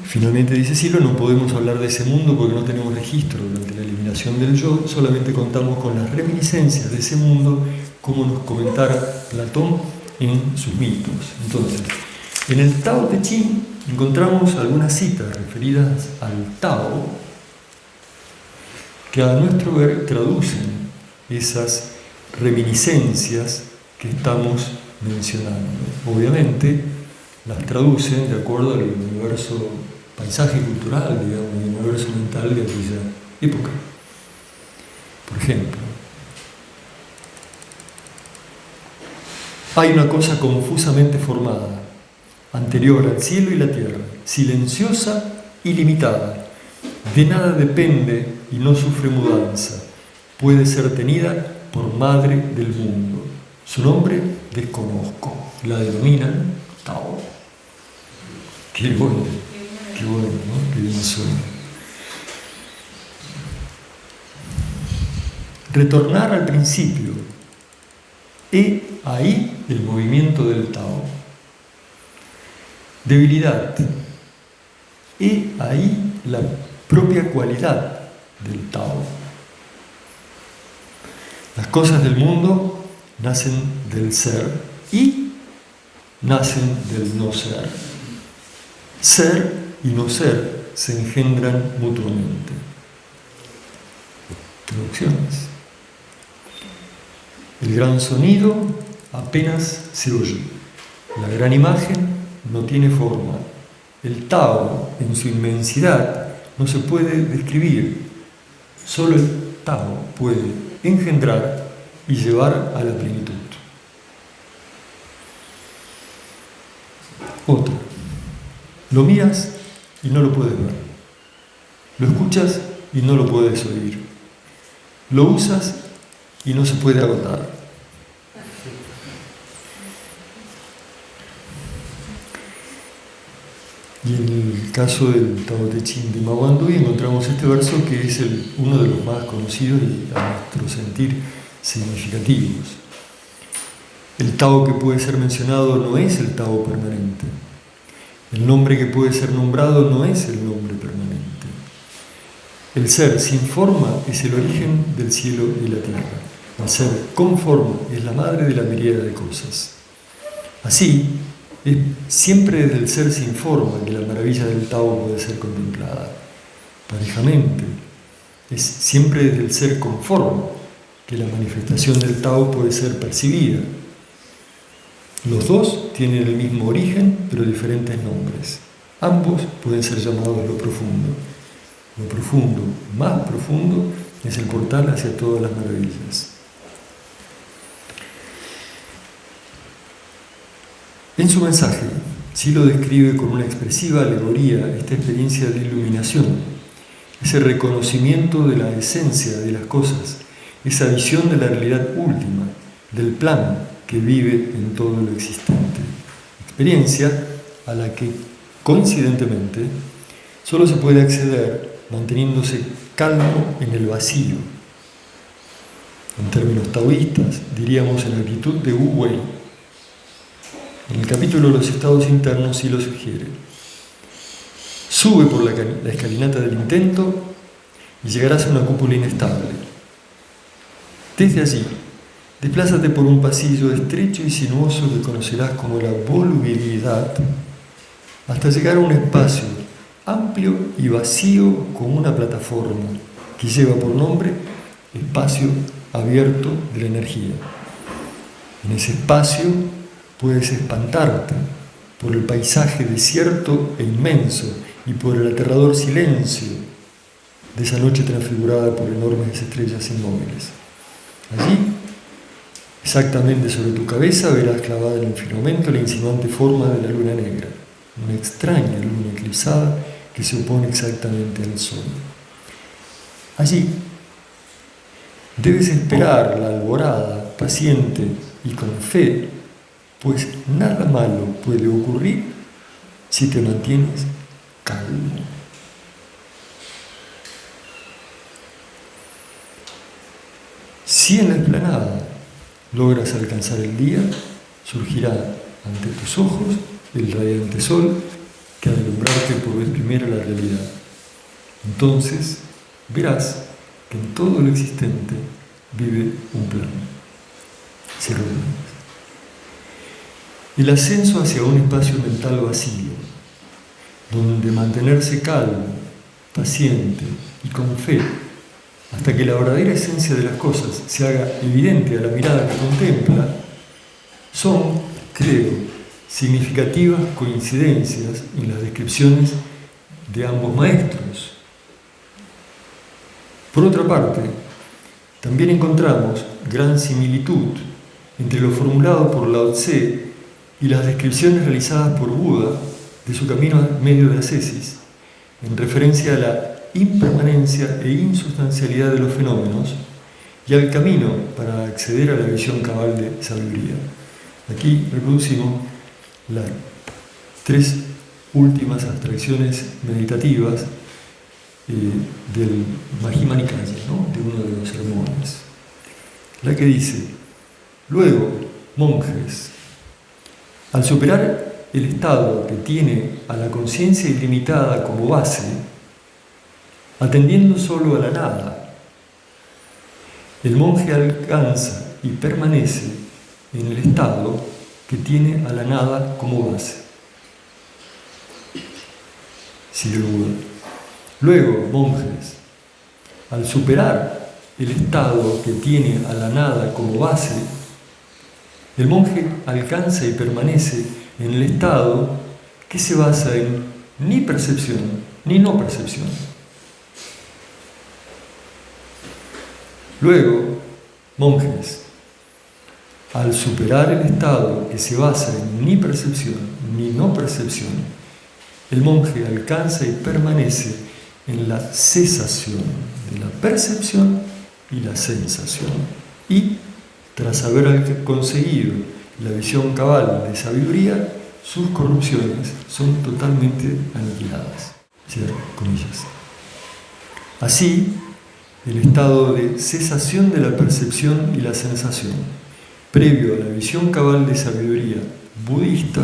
Finalmente dice Silo, no podemos hablar de ese mundo porque no tenemos registro. Durante la eliminación del yo, solamente contamos con las reminiscencias de ese mundo, como nos comentara Platón en sus mitos. Entonces, en el Tao Te Ching encontramos algunas citas referidas al Tao que a nuestro ver traducen esas reminiscencias que estamos mencionando. Obviamente las traducen de acuerdo al universo, paisaje cultural, digamos, el universo mental de aquella época. Por ejemplo, hay una cosa confusamente formada, anterior al cielo y la tierra, silenciosa y limitada, de nada depende y no sufre mudanza, puede ser tenida por madre del mundo. Su nombre desconozco, la denominan Tao. Qué bueno, ¿no? Qué bien suena. Retornar al principio. He ahí el movimiento del Tao. Debilidad. He ahí la propia cualidad del Tao. Las cosas del mundo nacen del ser y nacen del no ser. Ser y no ser se engendran mutuamente. Traducciones. El gran sonido apenas se oye. La gran imagen no tiene forma. El Tao, en su inmensidad, no se puede describir. Solo el Tao puede engendrar y llevar a la plenitud. Otra. Lo miras y no lo puedes ver. Lo escuchas y no lo puedes oír. Lo usas y no se puede agotar. Y en el caso del Tao Te Ching de Ma Wandui encontramos este verso que es uno de los más conocidos y a nuestro sentir significativos. El Tao que puede ser mencionado no es el Tao permanente. El nombre que puede ser nombrado no es el nombre permanente. El ser sin forma es el origen del cielo y la tierra. El ser con forma es la madre de la miríada de cosas. Así, es siempre desde el ser sin forma que la maravilla del Tao puede ser contemplada. Parejamente, es siempre desde el ser con forma que la manifestación del Tao puede ser percibida. Los dos tienen el mismo origen, pero diferentes nombres. Ambos pueden ser llamados lo profundo. Lo profundo, más profundo, es el portal hacia todas las maravillas. En su mensaje, Silo describe con una expresiva alegoría esta experiencia de iluminación, ese reconocimiento de la esencia de las cosas, esa visión de la realidad última, del plan que vive en todo lo existente. Experiencia a la que, coincidentemente, solo se puede acceder manteniéndose calmo en el vacío. En términos taoístas, diríamos en la actitud de Wu Wei. En el capítulo de los estados internos sí lo sugiere. Sube por la escalinata del intento y llegarás a una cúpula inestable. Desde allí, desplázate por un pasillo estrecho y sinuoso que conocerás como la volubilidad, hasta llegar a un espacio amplio y vacío con una plataforma que lleva por nombre espacio abierto de la energía. En ese espacio puedes espantarte por el paisaje desierto e inmenso y por el aterrador silencio de esa noche transfigurada por enormes estrellas inmóviles. Allí, exactamente sobre tu cabeza, verás clavada en el firmamento la insinuante forma de la luna negra, una extraña luna eclipsada que se opone exactamente al sol. Allí debes esperar la alborada, paciente y con fe, pues nada malo puede ocurrir si te mantienes calmo. Si en la explanada logras alcanzar el día, surgirá ante tus ojos el radiante sol que al alumbrarte por vez primera la realidad. Entonces verás que en todo lo existente vive un plan. Cierro comillas. El ascenso hacia un espacio mental vacío, donde mantenerse calmo, paciente y con fe, hasta que la verdadera esencia de las cosas se haga evidente a la mirada que contempla, son, creo, significativas coincidencias en las descripciones de ambos maestros. Por otra parte, también encontramos gran similitud entre lo formulado por Lao Tse y las descripciones realizadas por Buda de su camino medio de ascesis, en referencia a la impermanencia e insustancialidad de los fenómenos y al camino para acceder a la visión cabal de sabiduría. Aquí reproducimos las 3 últimas abstracciones meditativas del Majjhima Nikaya, ¿no? De uno de los sermones. La que dice: luego, monjes, al superar el estado que tiene a la conciencia ilimitada como base, atendiendo solo a la nada, el monje alcanza y permanece en el estado que tiene a la nada como base. Sigue Buda. Luego, monjes, al superar el estado que tiene a la nada como base, el monje alcanza y permanece en el estado que se basa en ni percepción ni no percepción. Luego, monjes, al superar el estado que se basa en ni percepción ni no percepción, el monje alcanza y permanece en la cesación de la percepción y la sensación. Y, tras haber conseguido la visión cabal de sabiduría, sus corrupciones son totalmente aniquiladas. Cierro comillas. Así, el estado de cesación de la percepción y la sensación, previo a la visión cabal de sabiduría budista,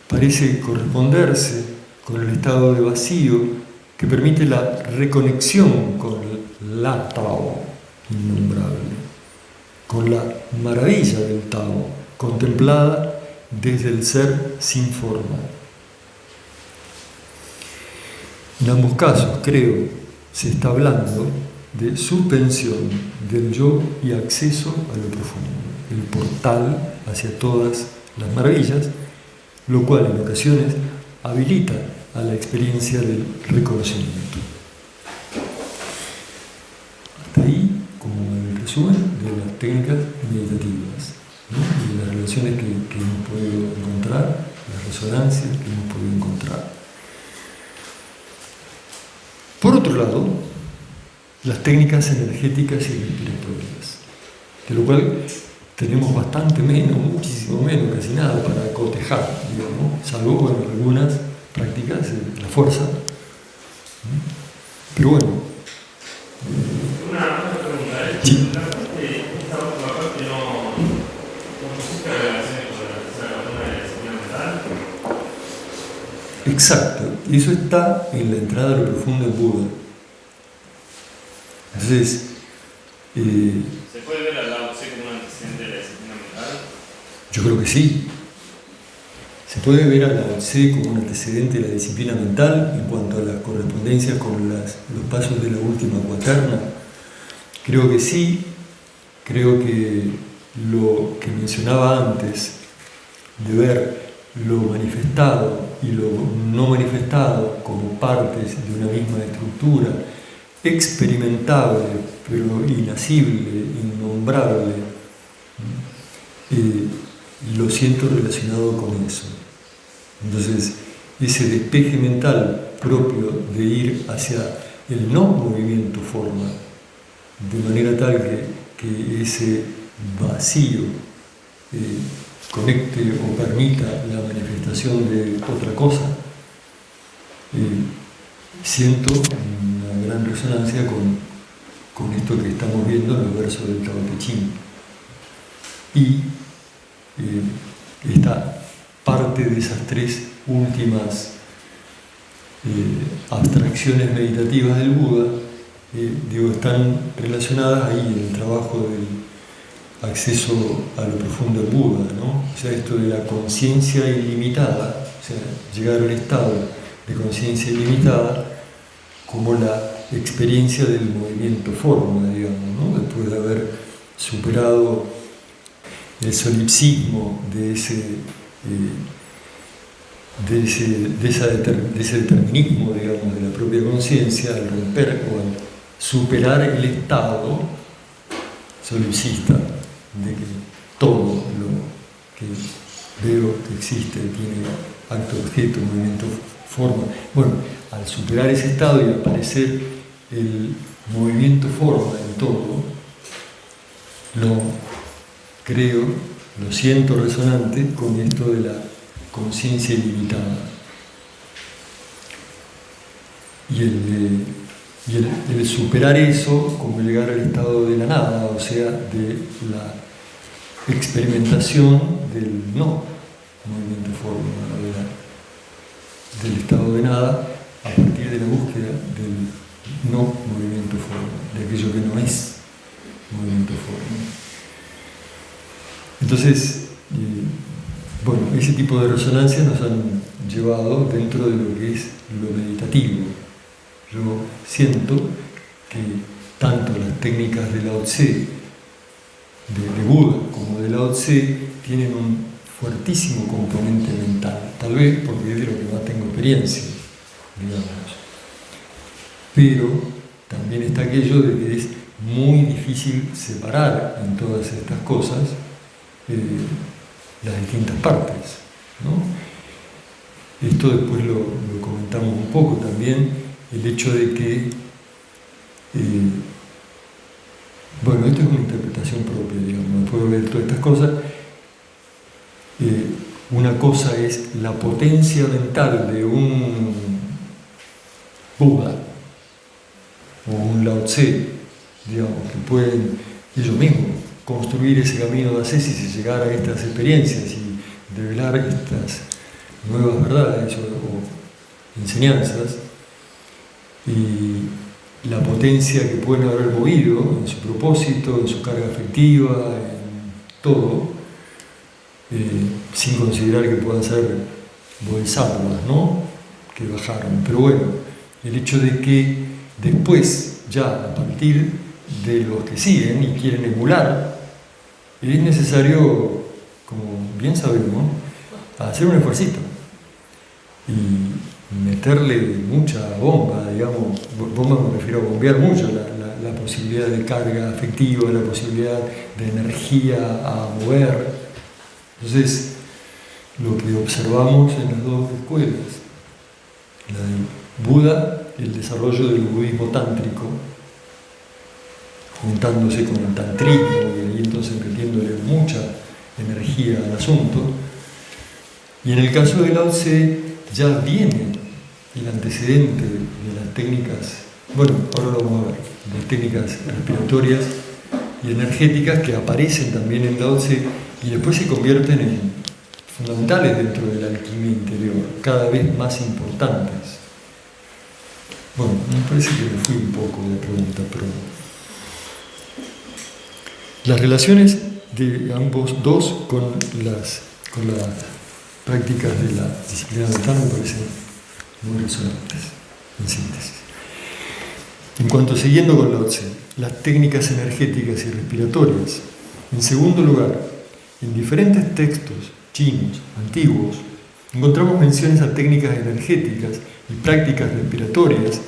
parece corresponderse con el estado de vacío que permite la reconexión con la Tao innombrable, con la maravilla del Tao, contemplada desde el ser sin forma. En ambos casos, creo, se está hablando de suspensión del yo y acceso a lo profundo, el portal hacia todas las maravillas, lo cual en ocasiones habilita a la experiencia del reconocimiento. Hasta ahí, como el resumen de las técnicas meditativas, ¿no? Y las relaciones que hemos podido encontrar, las resonancias que hemos podido encontrar. Por otro lado, las técnicas energéticas y respiratorias, de lo cual tenemos bastante menos, muchísimo menos, casi nada para cotejar, digamos, salvo en algunas prácticas de la fuerza. Pero bueno. Una pregunta, Sí. esta última parte no pusiste relaciones con la tercera columna de la disciplina mental. Exacto, y eso está en la entrada a lo profundo de Buda. Entonces, ¿Se puede ver al Lao Tse como un antecedente de la disciplina mental? yo creo que sí. Se puede ver a Lao Tse como un antecedente de la disciplina mental en cuanto a las correspondencias con los pasos de la última cuaterna. Creo que sí. Creo que lo que mencionaba antes, de ver lo manifestado y lo no manifestado como partes de una misma estructura, experimentable, pero inasible, innombrable, lo siento relacionado con eso. Entonces, ese despeje mental propio de ir hacia el no movimiento forma, de manera tal que ese vacío conecte o permita la manifestación de otra cosa, siento una gran resonancia con con esto que estamos viendo en los versos del Tao Te Ching. Y esta parte de esas tres últimas abstracciones meditativas del Buda, están relacionadas ahí en el trabajo del acceso a lo profundo del Buda, ¿no? O sea, esto de la conciencia ilimitada, o sea, llegar al estado de conciencia ilimitada como la experiencia del movimiento forma, digamos, ¿no? Después de haber superado el solipsismo de ese determinismo, digamos, de la propia conciencia, al romper o al superar el estado solipsista de que todo lo que veo que existe tiene acto, objeto, movimiento, forma. Bueno, al superar ese estado y aparecer el movimiento forma en todo, lo siento resonante con esto de la conciencia ilimitada. Y el superar eso, como llegar al estado de la nada, o sea, de la experimentación del no movimiento forma, del estado de nada, a partir de la búsqueda del no movimiento forma, de aquello que no es movimiento forma. Entonces, bueno, ese tipo de resonancias nos han llevado dentro de lo que es lo meditativo. Yo siento que tanto las técnicas de Lao Tse, de Buda, como de Lao Tse, tienen un fuertísimo componente mental, tal vez porque es de lo que más tengo experiencia, digamos. Pero también está aquello de que es muy difícil separar en todas estas cosas las distintas partes, ¿no? Esto después lo comentamos un poco también, el hecho de que, bueno, esto es una interpretación propia, digamos, después de ver todas estas cosas, una cosa es la potencia mental de un Buda o un Lao Tse, digamos, que pueden ellos mismos construir ese camino de ascesis y llegar a estas experiencias y develar estas nuevas verdades o enseñanzas, y la potencia que pueden haber movido en su propósito, en su carga afectiva, en todo, sin considerar que puedan ser bodhisattvas, ¿no?, que bajaron. Pero bueno, el hecho de que después, ya a partir de los que siguen y quieren emular, es necesario, como bien sabemos, hacer un esfuercito y meterle mucha bomba, digamos. Bomba me refiero a bombear mucho la posibilidad de carga afectiva, la posibilidad de energía a mover. Entonces, lo que observamos en las dos escuelas, la del Buda, el desarrollo del budismo tántrico, juntándose con el tantrismo y ahí entonces metiéndole mucha energía al asunto. Y en el caso de Lao Tse ya viene el antecedente de las técnicas, bueno, ahora lo vamos a ver, las técnicas respiratorias y energéticas que aparecen también en Lao Tse y después se convierten en fundamentales dentro de la alquimia interior, cada vez más importantes. Bueno, me parece que me fui un poco de pregunta, pero las relaciones de ambos dos con las prácticas de la disciplina mental me parecen muy resonantes, en síntesis. En cuanto, siguiendo con Lao Tse, las técnicas energéticas y respiratorias. En segundo lugar, en diferentes textos chinos antiguos encontramos menciones a técnicas energéticas y prácticas respiratorias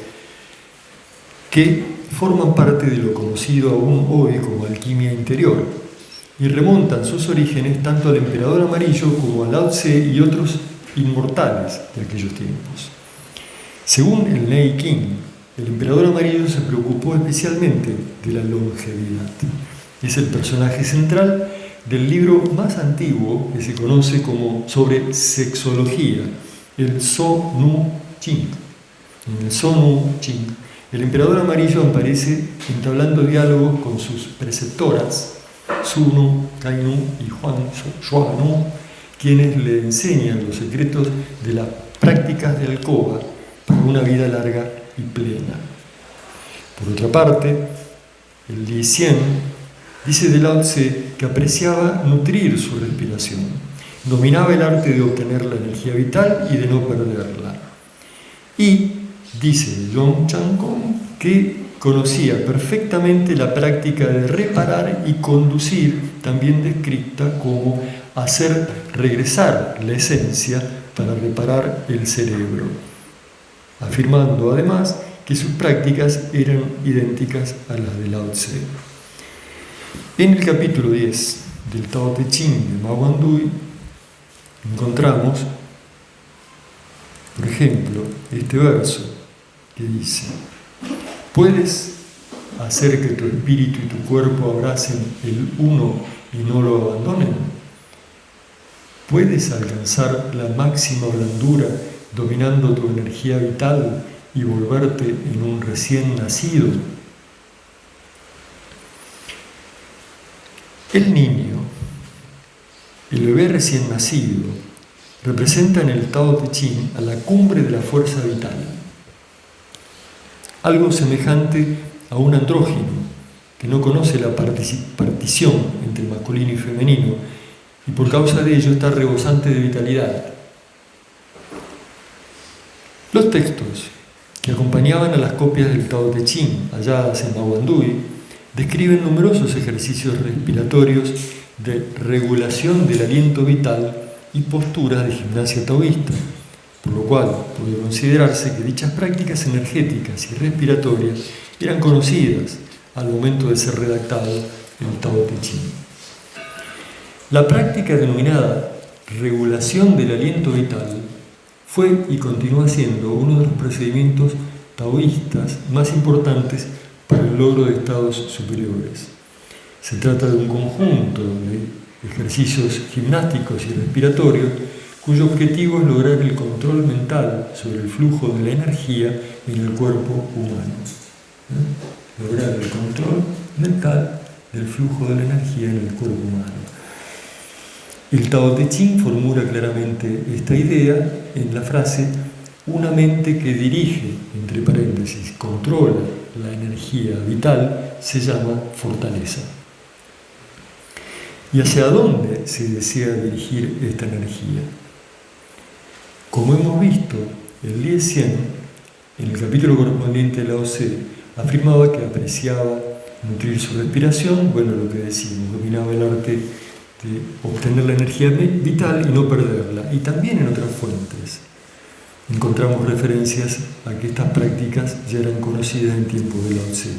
que forman parte de lo conocido aún hoy como alquimia interior y remontan sus orígenes tanto al emperador amarillo como a Lao Tse y otros inmortales de aquellos tiempos. Según el Nei Qing, el emperador amarillo se preocupó especialmente de la longevidad. Es el personaje central del libro más antiguo que se conoce como sobre sexología, el So Nu Ching. En el So Nu Ching, el emperador amarillo aparece entablando diálogos con sus preceptoras, Sunu, Kainu y Xuanu, quienes le enseñan los secretos de las prácticas de alcoba para una vida larga y plena. Por otra parte, el Li Xian dice de Lao Tse que apreciaba nutrir su respiración, dominaba el arte de obtener la energía vital y de no perderla. Y dice Zhong Changkong que conocía perfectamente la práctica de reparar y conducir, también descrita como hacer regresar la esencia para reparar el cerebro, afirmando además que sus prácticas eran idénticas a las de Lao Tse. En el capítulo 10 del Tao Te Ching de Ma Guandui encontramos, por ejemplo, este verso que dice: ¿puedes hacer que tu espíritu y tu cuerpo abracen el uno y no lo abandonen? ¿Puedes alcanzar la máxima blandura dominando tu energía vital y volverte en un recién nacido? El niño, el bebé recién nacido, representa en el Tao Te Ching a la cumbre de la fuerza vital, algo semejante a un andrógino que no conoce la partición entre masculino y femenino y por causa de ello está rebosante de vitalidad. Los textos que acompañaban a las copias del Tao Te Ching halladas en Ma Guandui describen numerosos ejercicios respiratorios de regulación del aliento vital y posturas de gimnasia taoísta, por lo cual puede considerarse que dichas prácticas energéticas y respiratorias eran conocidas al momento de ser redactado el Tao Te Ching. La práctica denominada regulación del aliento vital fue y continúa siendo uno de los procedimientos taoístas más importantes para el logro de estados superiores. Se trata de un conjunto de ejercicios gimnásticos y respiratorios cuyo objetivo es lograr el control mental sobre el flujo de la energía en el cuerpo humano. Lograr el control mental del flujo de la energía en el cuerpo humano. El Tao Te Ching formula claramente esta idea en la frase: una mente que dirige, entre paréntesis, controla la energía vital, se llama fortaleza. ¿Y hacia dónde se desea dirigir esta energía? Como hemos visto, el Li Xian, en el capítulo correspondiente a Lao Tse, afirmaba que apreciaba nutrir su respiración, bueno, lo que decimos, dominaba el arte de obtener la energía vital y no perderla. Y también en otras fuentes encontramos referencias a que estas prácticas ya eran conocidas en tiempos de Lao Tse.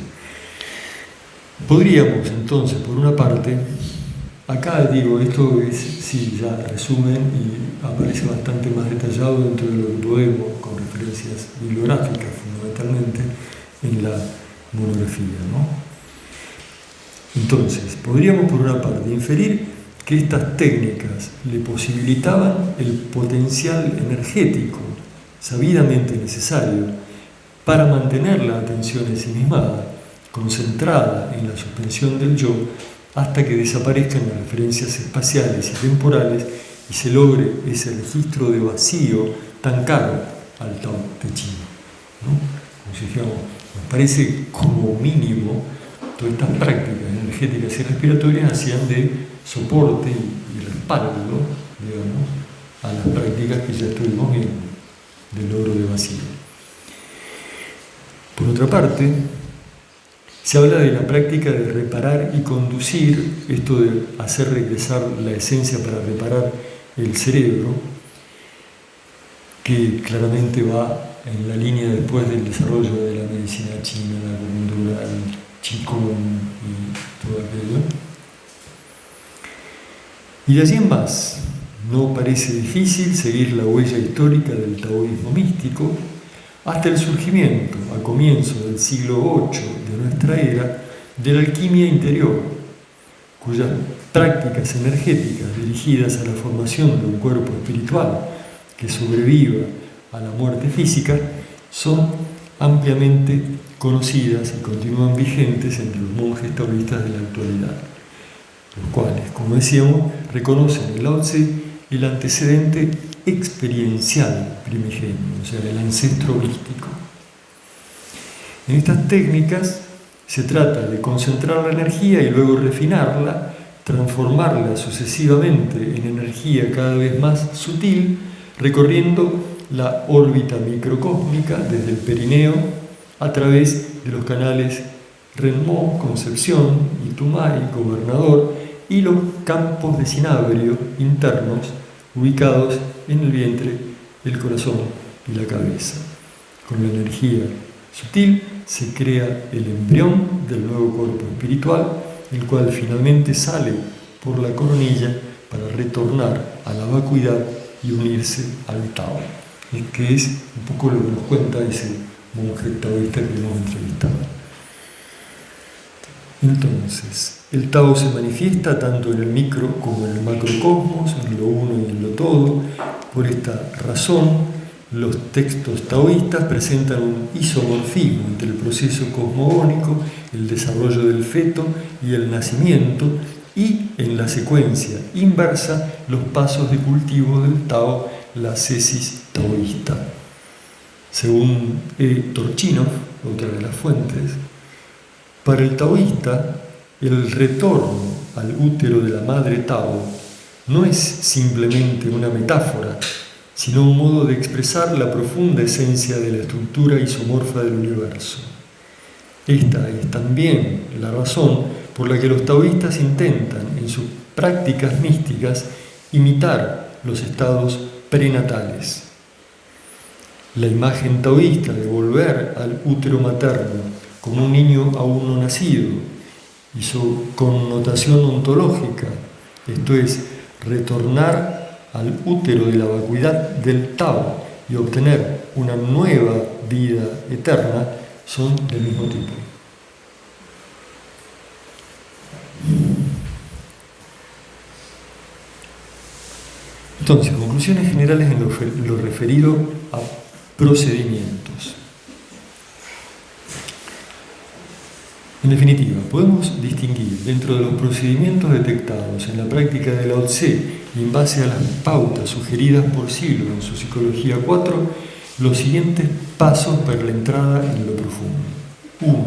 Podríamos entonces, por una parte, acá digo, esto es, sí, ya resumen y aparece bastante más detallado dentro de lo que podemos, con referencias bibliográficas fundamentalmente, en la monografía, ¿no? Entonces, podríamos por una parte inferir que estas técnicas le posibilitaban el potencial energético sabidamente necesario para mantener la atención ensimismada, concentrada en la suspensión del yo, hasta que desaparezcan las referencias espaciales y temporales y se logre ese registro de vacío tan caro al Tao Te Ching, ¿no? Como si dijéramos, me parece como mínimo todas estas prácticas energéticas y respiratorias hacían de soporte y respaldo, digamos, a las prácticas que ya estuvimos viendo, del logro de vacío. Por otra parte, se habla de la práctica de reparar y conducir, esto de hacer regresar la esencia para reparar el cerebro, que claramente va en la línea después del desarrollo de la medicina china, la acupuntura, el qigong y todo aquello. Y de allí en más, no parece difícil seguir la huella histórica del taoísmo místico hasta el surgimiento, a comienzos del siglo VIII de nuestra era, de la alquimia interior, cuyas prácticas energéticas dirigidas a la formación de un cuerpo espiritual que sobreviva a la muerte física son ampliamente conocidas y continúan vigentes entre los monjes taoístas de la actualidad, los cuales, como decíamos, reconocen en Lao Tse el antecedente experiencial primigenio, o sea, el ancestro holístico. En estas técnicas se trata de concentrar la energía y luego refinarla, transformarla sucesivamente en energía cada vez más sutil, recorriendo la órbita microcósmica desde el perineo a través de los canales Renmo, Concepción, Itumay, Gobernador y los campos de cinabrio internos ubicados en el vientre, el corazón y la cabeza. Con la energía sutil se crea el embrión del nuevo cuerpo espiritual, el cual finalmente sale por la coronilla para retornar a la vacuidad y unirse al Tao, que es un poco lo que nos cuenta ese monje taoísta que hemos entrevistado. Entonces, el Tao se manifiesta tanto en el micro como en el macrocosmos, en lo uno y en lo todo. Por esta razón, los textos taoístas presentan un isomorfismo entre el proceso cosmogónico, el desarrollo del feto y el nacimiento, y en la secuencia inversa los pasos de cultivo del Tao, la ascesis taoísta. Según E. Torchinov, otra de las fuentes, para el taoísta, el retorno al útero de la madre Tao no es simplemente una metáfora, sino un modo de expresar la profunda esencia de la estructura isomorfa del universo. Esta es también la razón por la que los taoístas intentan, en sus prácticas místicas, imitar los estados prenatales. La imagen taoísta de volver al útero materno como un niño aún no nacido y su connotación ontológica, esto es, retornar al útero de la vacuidad del Tao y obtener una nueva vida eterna, son del mismo tipo. Entonces, conclusiones generales en lo referido a procedimientos. En definitiva, podemos distinguir dentro de los procedimientos detectados en la práctica de Lao Tse y en base a las pautas sugeridas por Silo en su Psicología 4, los siguientes pasos para la entrada en lo profundo. 1.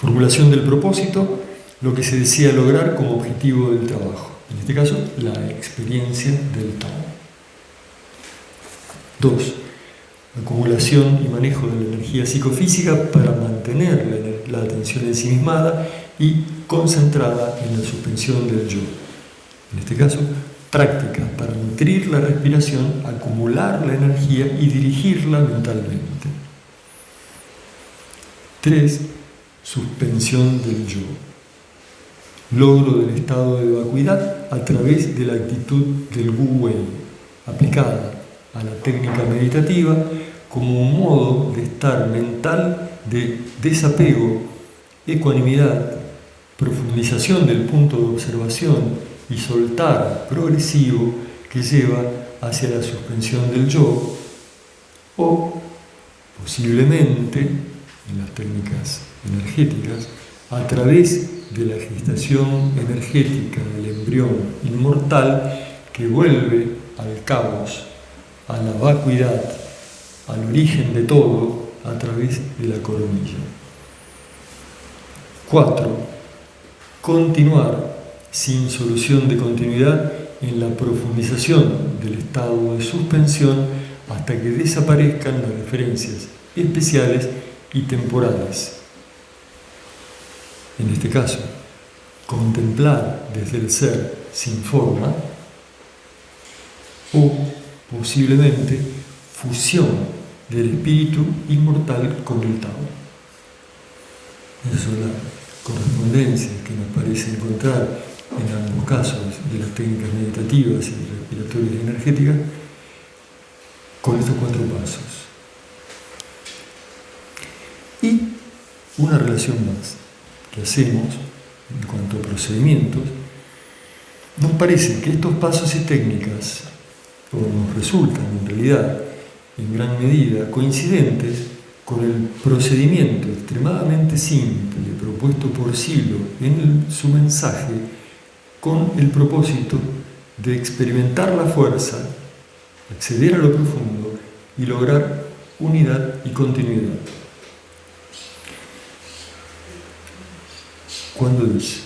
Formulación del propósito, lo que se desea lograr como objetivo del trabajo. En este caso, la experiencia del Tao. 2. Acumulación y manejo de la energía psicofísica para mantener la atención ensimismada y concentrada en la suspensión del yo. En este caso, prácticas para nutrir la respiración, acumular la energía y dirigirla mentalmente. 3. Suspensión del yo. Logro del estado de vacuidad a través de la actitud del Wu Wei, aplicada a la técnica meditativa como un modo de estar mental de desapego, ecuanimidad, profundización del punto de observación y soltar progresivo que lleva hacia la suspensión del yo, o posiblemente, en las técnicas energéticas, a través de la gestación energética del embrión inmortal que vuelve al caos, a la vacuidad, al origen de todo a través de la coronilla. 4. Continuar sin solución de continuidad en la profundización del estado de suspensión hasta que desaparezcan las referencias especiales y temporales. En este caso, contemplar desde el ser sin forma o posiblemente fusión del espíritu inmortal con el Tao. Esas son las correspondencias que nos parece encontrar en ambos casos de las técnicas meditativas y respiratorias y energéticas con estos 4 pasos. Y una relación más que hacemos en cuanto a procedimientos, nos parece que estos pasos y técnicas, o nos resultan en realidad en gran medida coincidentes con el procedimiento extremadamente simple propuesto por Silo en su mensaje, con el propósito de experimentar la fuerza, acceder a lo profundo y lograr unidad y continuidad. Cuando dice: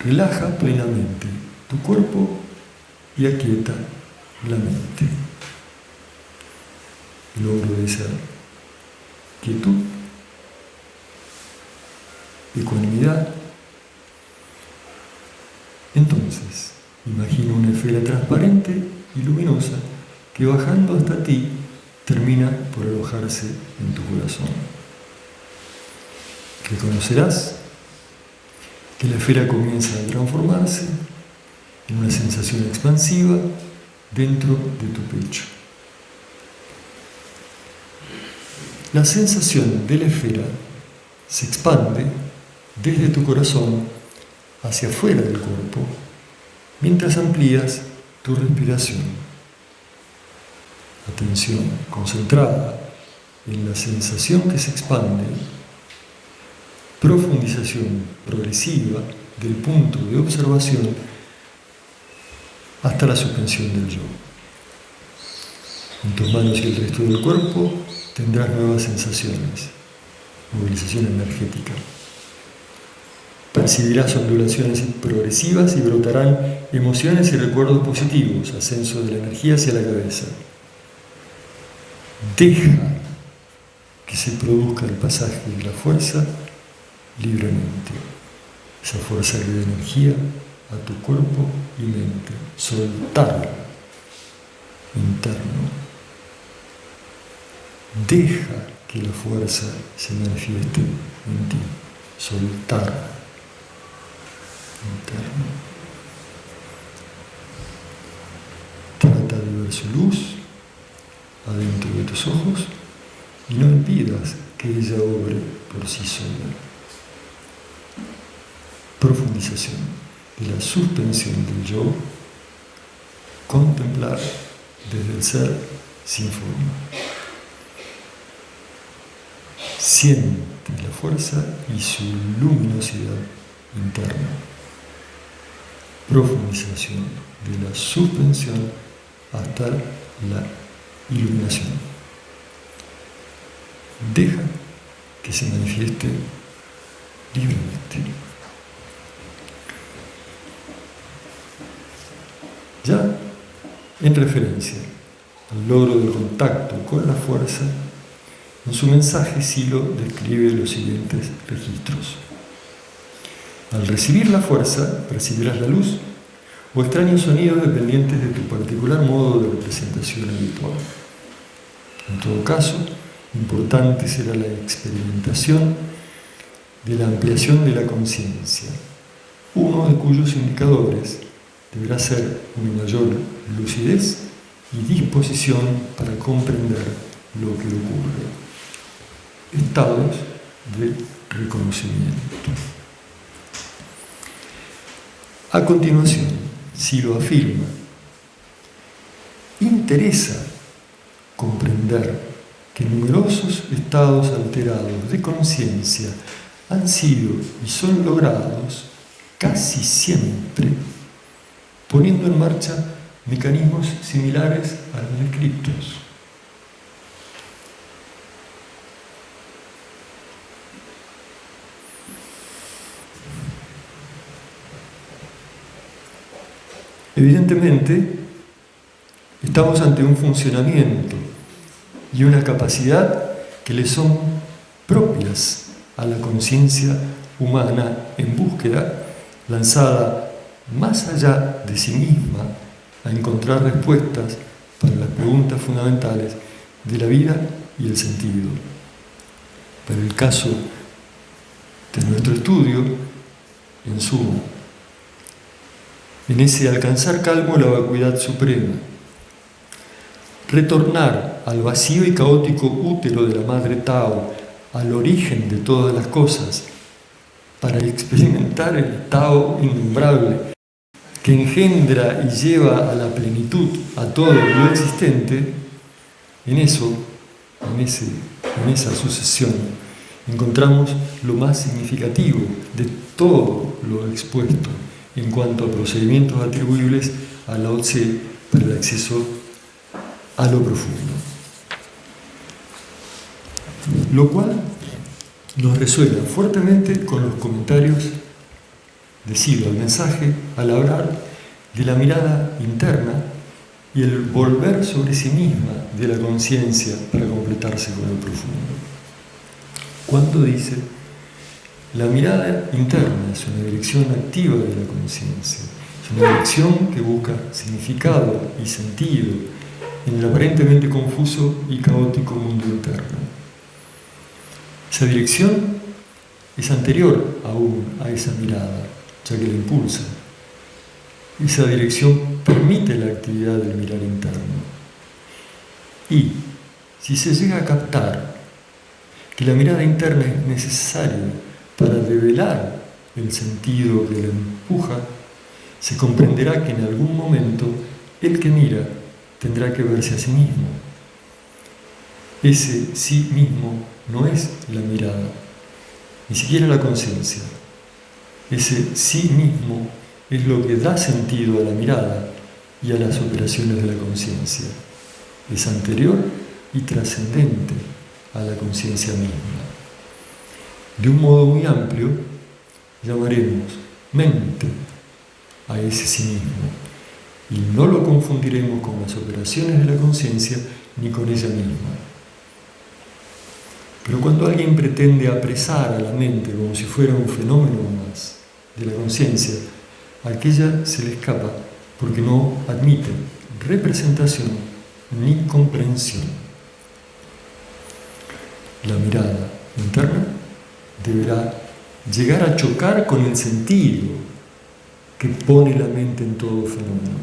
relaja plenamente tu cuerpo y aquieta la mente. Logro esa quietud, ecuanimidad. Entonces, imagina una esfera transparente y luminosa que, bajando hasta ti, termina por alojarse en tu corazón. Reconocerás que la esfera comienza a transformarse en una sensación expansiva dentro de tu pecho. La sensación de la esfera se expande desde tu corazón hacia afuera del cuerpo mientras amplías tu respiración. Atención concentrada en la sensación que se expande, profundización progresiva del punto de observación hasta la suspensión del yo. En tus manos y el resto del cuerpo tendrás nuevas sensaciones, movilización energética. Percibirás ondulaciones progresivas y brotarán emociones y recuerdos positivos, ascenso de la energía hacia la cabeza. Deja que se produzca el pasaje de la fuerza libremente. Esa fuerza que da energía a tu cuerpo y mente. Soltarla interno. Deja que la fuerza se manifieste en ti. Soltar interno. Trata de ver su luz adentro de tus ojos y no impidas que ella obre por sí sola. Profundización de la suspensión del yo, contemplar desde el ser sin forma. Siente la fuerza y su luminosidad interna. Profundización de la suspensión hasta la iluminación. Deja que se manifieste libremente. Ya en referencia al logro del contacto con la fuerza, en su mensaje Silo describe los siguientes registros. Al recibir la fuerza, percibirás la luz o extraños sonidos dependientes de tu particular modo de representación habitual. En todo caso, importante será la experimentación de la ampliación de la conciencia, uno de cuyos indicadores deberá ser una mayor lucidez y disposición para comprender lo que ocurre. Estados de reconocimiento. A continuación, Silo afirma: interesa comprender que numerosos estados alterados de conciencia han sido y son logrados casi siempre poniendo en marcha mecanismos similares a los descritos. Evidentemente, estamos ante un funcionamiento y una capacidad que le son propias a la conciencia humana en búsqueda, lanzada más allá de sí misma a encontrar respuestas para las preguntas fundamentales de la vida y el sentido. Para el caso de nuestro estudio, en suma, en ese alcanzar calmo la vacuidad suprema, retornar al vacío y caótico útero de la Madre Tao, al origen de todas las cosas, para experimentar el Tao innombrable que engendra y lleva a la plenitud a todo lo existente, en eso en esa sucesión, encontramos lo más significativo de todo lo expuesto en cuanto a procedimientos atribuibles a Lao Tse para el acceso a lo profundo. Lo cual nos resuena fuertemente con los comentarios de Silo al mensaje al hablar de la mirada interna y el volver sobre sí misma de la conciencia para completarse con lo profundo. Cuando dice, la mirada interna es una dirección activa de la conciencia, es una dirección que busca significado y sentido en el aparentemente confuso y caótico mundo interno. Esa dirección es anterior aún a esa mirada, ya que la impulsa. Esa dirección permite la actividad del mirar interno. Y si se llega a captar que la mirada interna es necesaria para revelar el sentido que la empuja, se comprenderá que en algún momento el que mira tendrá que verse a sí mismo. Ese sí mismo no es la mirada, ni siquiera la conciencia. Ese sí mismo es lo que da sentido a la mirada y a las operaciones de la conciencia. Es anterior y trascendente a la conciencia misma. De un modo muy amplio, llamaremos mente a ese sí mismo y no lo confundiremos con las operaciones de la conciencia ni con ella misma. Pero cuando alguien pretende apresar a la mente como si fuera un fenómeno más de la conciencia, aquella se le escapa porque no admite representación ni comprensión. La mirada interna deberá llegar a chocar con el sentido que pone la mente en todo fenómeno,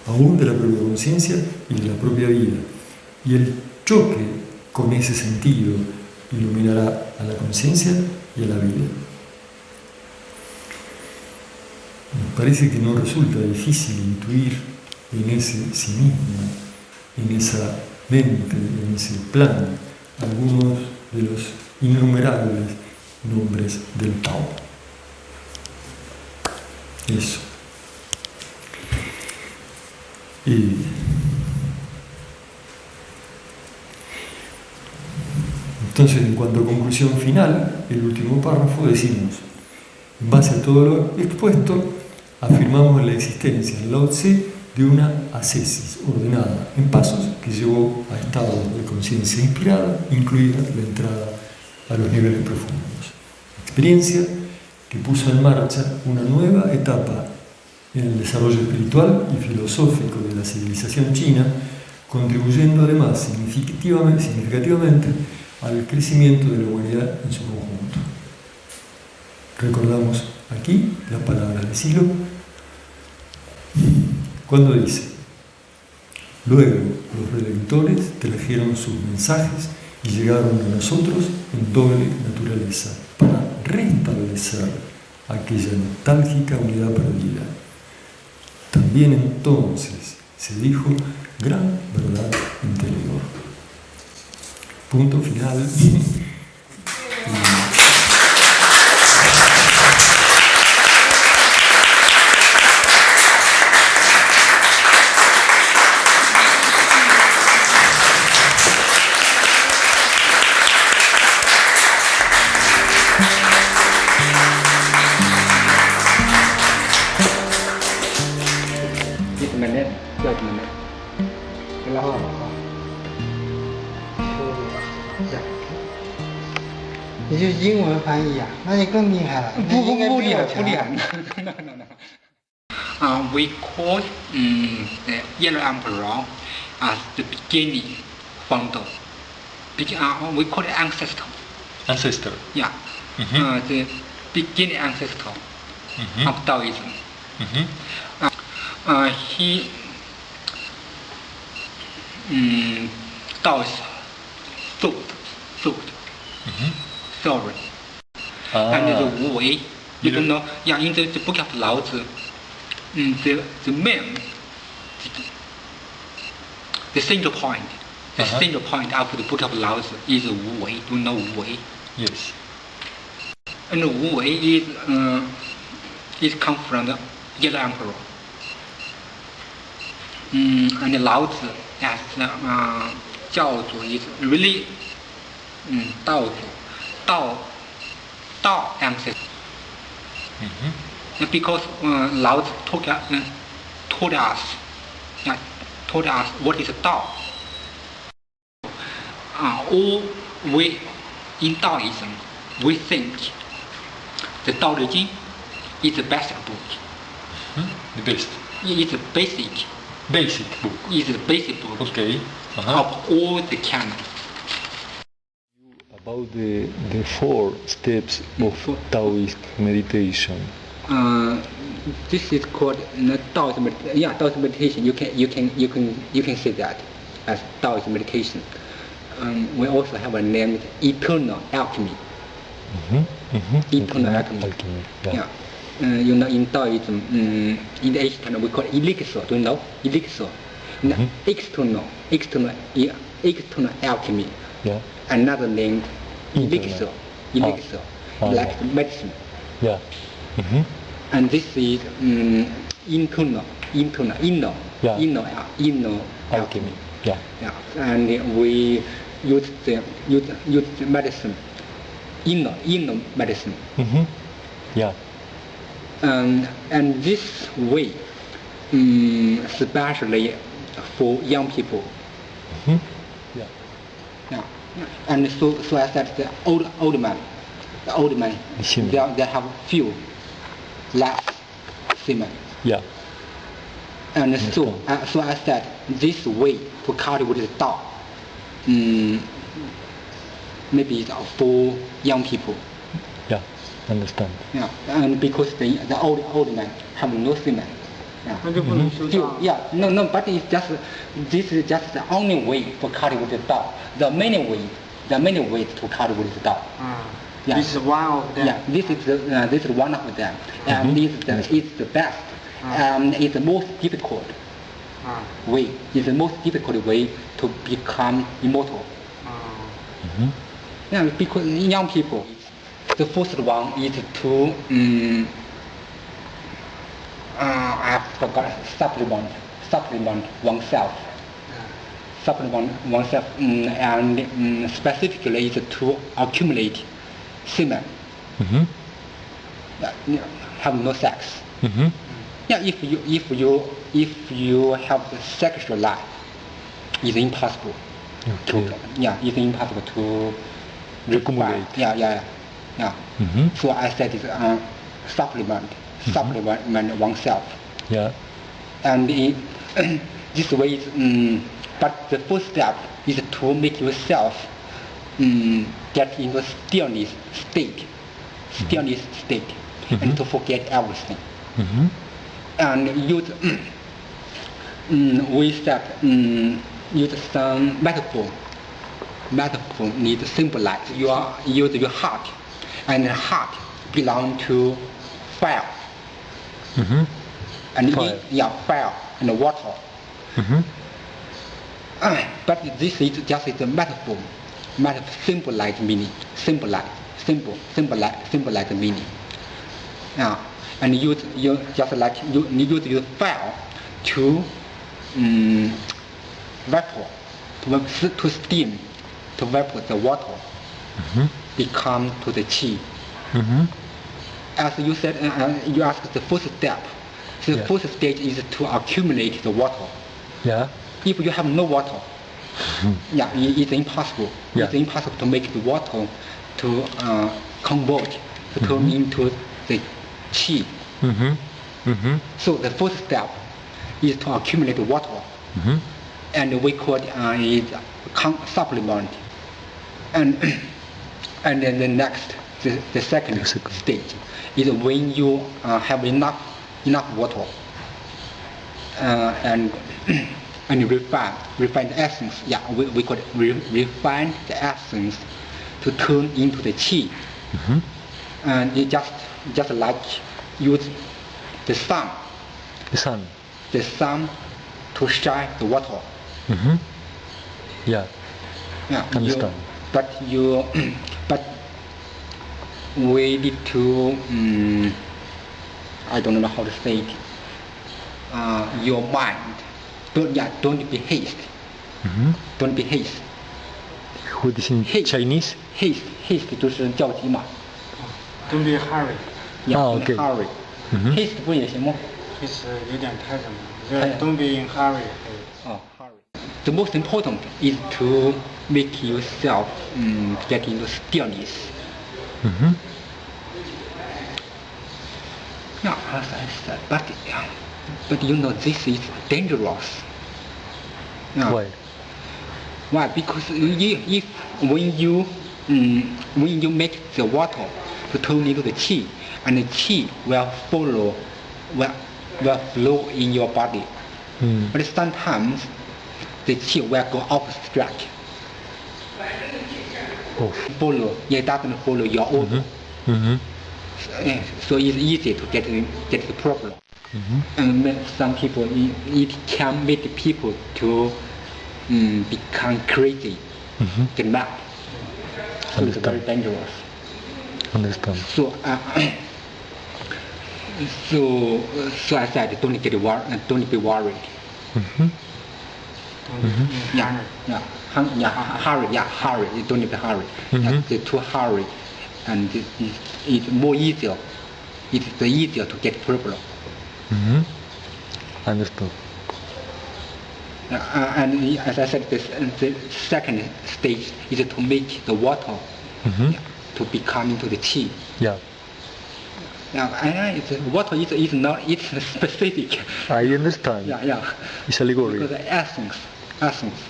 aún de la propia conciencia y de la propia vida. Y el choque con ese sentido iluminará a la conciencia y a la vida. Me parece que no resulta difícil intuir en ese sí mismo, en esa mente, en ese plan, algunos de los innumerables nombres del Tao. Eso. Y entonces, en cuanto a conclusión final, el último párrafo, decimos: en base a todo lo expuesto, afirmamos la existencia en Lao Tse de una ascesis ordenada en pasos que llevó a estados de conciencia inspirada, incluida la entrada a los niveles profundos. Experiencia que puso en marcha una nueva etapa en el desarrollo espiritual y filosófico de la civilización china, contribuyendo además significativamente al crecimiento de la humanidad en su conjunto. Recordamos aquí las palabras de Silo cuando dice: luego los redentores trajeron sus mensajes y llegaron a nosotros en doble naturaleza para restablecer aquella nostálgica unidad perdida. También entonces se dijo gran verdad interior. Punto final. We call the Yellow Emperor as the beginning founder. We call it ancestor. Ancestor. Yeah. The beginning ancestor of Taoism. He Taoist thought theory. And the Wu Wei, you don't know, in the book of Lao Tzu, the main, the central point, The single point of the Book of Laos is Wu Wei. Do you know Wu Wei? Yes. And Wu Wei is come from the Yellow Emperor. And Lao Tzu as Jiao Zu is really Dao Zu, Dao ancestor. Because Lao Tzu told us what is Dao. In Taoism, we think the Tao Te Ching is the best book. The best. It's a basic book. It's the basic book Okay. of all the canon. About the 4 steps of Taoist meditation. This is called Taoist meditation. Yeah, Taoist meditation. You can say that as Taoist meditation. We also have a name, eternal alchemy. Eternal alchemy. Yeah. You know, in Taoism, in the ancient time we call it elixir. Do you know elixir? External alchemy. Yeah. Another name, elixir. Internal. Like medicine. Yeah. And this is inner Alchemy. Yeah. Yeah, and we use the medicine, inner medicine. Yeah. And this way, especially for young people. Yeah. Yeah. And so as that the old man, they have few less semen. Yeah. And so I said this way to cultivate the Tao, maybe it's for young people. Yeah. Understand. Yeah, and because the old man have no semen. Yeah. No, but this is just the only way for cultivate the Tao. There are many ways to cultivate the Tao. Yeah. This is one of them. Yeah, this is one of them, and this is the best. It's the most difficult way. It's the most difficult way to become immortal. Yeah, because young people, the first one is to I forgot supplement oneself. Supplement oneself, and specifically is to accumulate semen. Have no sex. Yeah, if you have the sexual life, it's impossible. Okay. It's impossible to accumulate. Yeah. So I said it's supplement oneself. Yeah. And this way is, but the first step is to make yourself get into a stillness state, and to forget everything. And use we said use some metaphor need to symbolize use your heart, and the heart belong to fire. And fire. Fire and water. But this is just a metaphor. Symbolize meaning. Symbolize the meaning. And you just like you use your fire to vapor, to steam, to vapor the water, become to the chi. As you said, you asked the first step. The first stage is to accumulate the water. Yeah. If you have no water, it's impossible. Yeah. It's impossible to make the water to convert, to turn into the chi. So the first step is to accumulate the water, and we call it supplement. And then the next, the second stage is when you have enough water, and refine the essence. Yeah, we call it refine the essence to turn into the chi. And it just like use the sun to shine the water. Yeah. Yeah, Understand. but we need to, I don't know how to say it. Your mind, don't be haste. Don't be haste. What is in Haste. Chinese? Haste 就是着急嘛。 Don't be hurry， Yeah, OK hurry. Haste 不也行吗？其实有点太什么，就是 Don't be in hurry。 hurry. The most important is to make yourself get into stillness. Yeah, as I said, but you know this is dangerous. Yeah. Why? Why? Because if when you make the water to turn into the qi, and the qi will flow in your body. But sometimes the qi will go off track. It doesn't follow your order. So it's easy to get the problem. And some people, it can make people to become crazy, get mad. So it's very dangerous. Understand. So I said, don't be worried. Hurry. Don't be hurry. To hurry, and it's more easier. It's easier to get problem. Understood. And as I said, the second stage is to make the water to become into the qi. Yeah. Now, water is not it's specific. I understand. Yeah. It's allegory. Because the essence.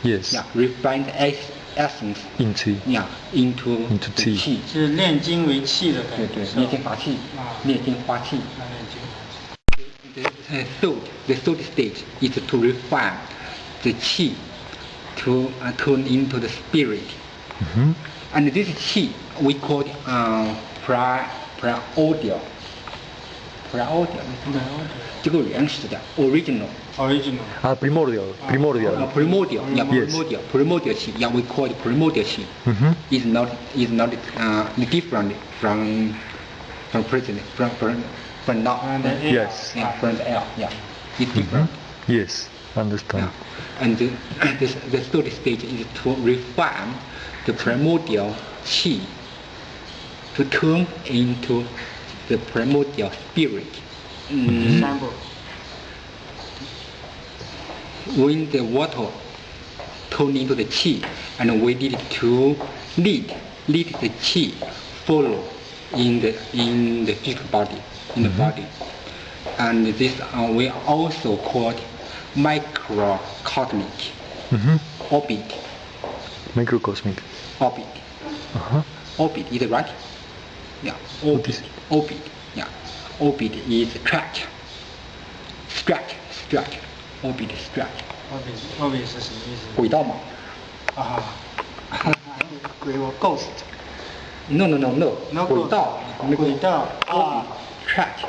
Yes. Yeah, refined essence. Into. Yeah, into qi. 是炼精为气的感觉。对，炼精化气，炼精化气。The third stage is to refine the qi to turn into the spirit. And this qi we call it primordial. 这个原始的 original. Ah, primordial. Primordial. Yeah, Yes. Primordial qi. Yeah, we call it primordial qi. Is not different from present from now. Yes. Yeah, from the air. Yeah, it's different. Yes. Understand. Yeah. And the third stage is to refine the primordial qi to turn into the primordial spirit. When the water turn into the qi, and we need to lead the qi follow in the physical body, in the body. And this we also call microcosmic orbit. Microcosmic. Orbit. Orbit, is it right? Yeah. Orbit. Yeah. Orbit is track. Orbit is track. Orbit 是什么意思？轨道嘛。鬼我 ghost。 No. 轨道。track。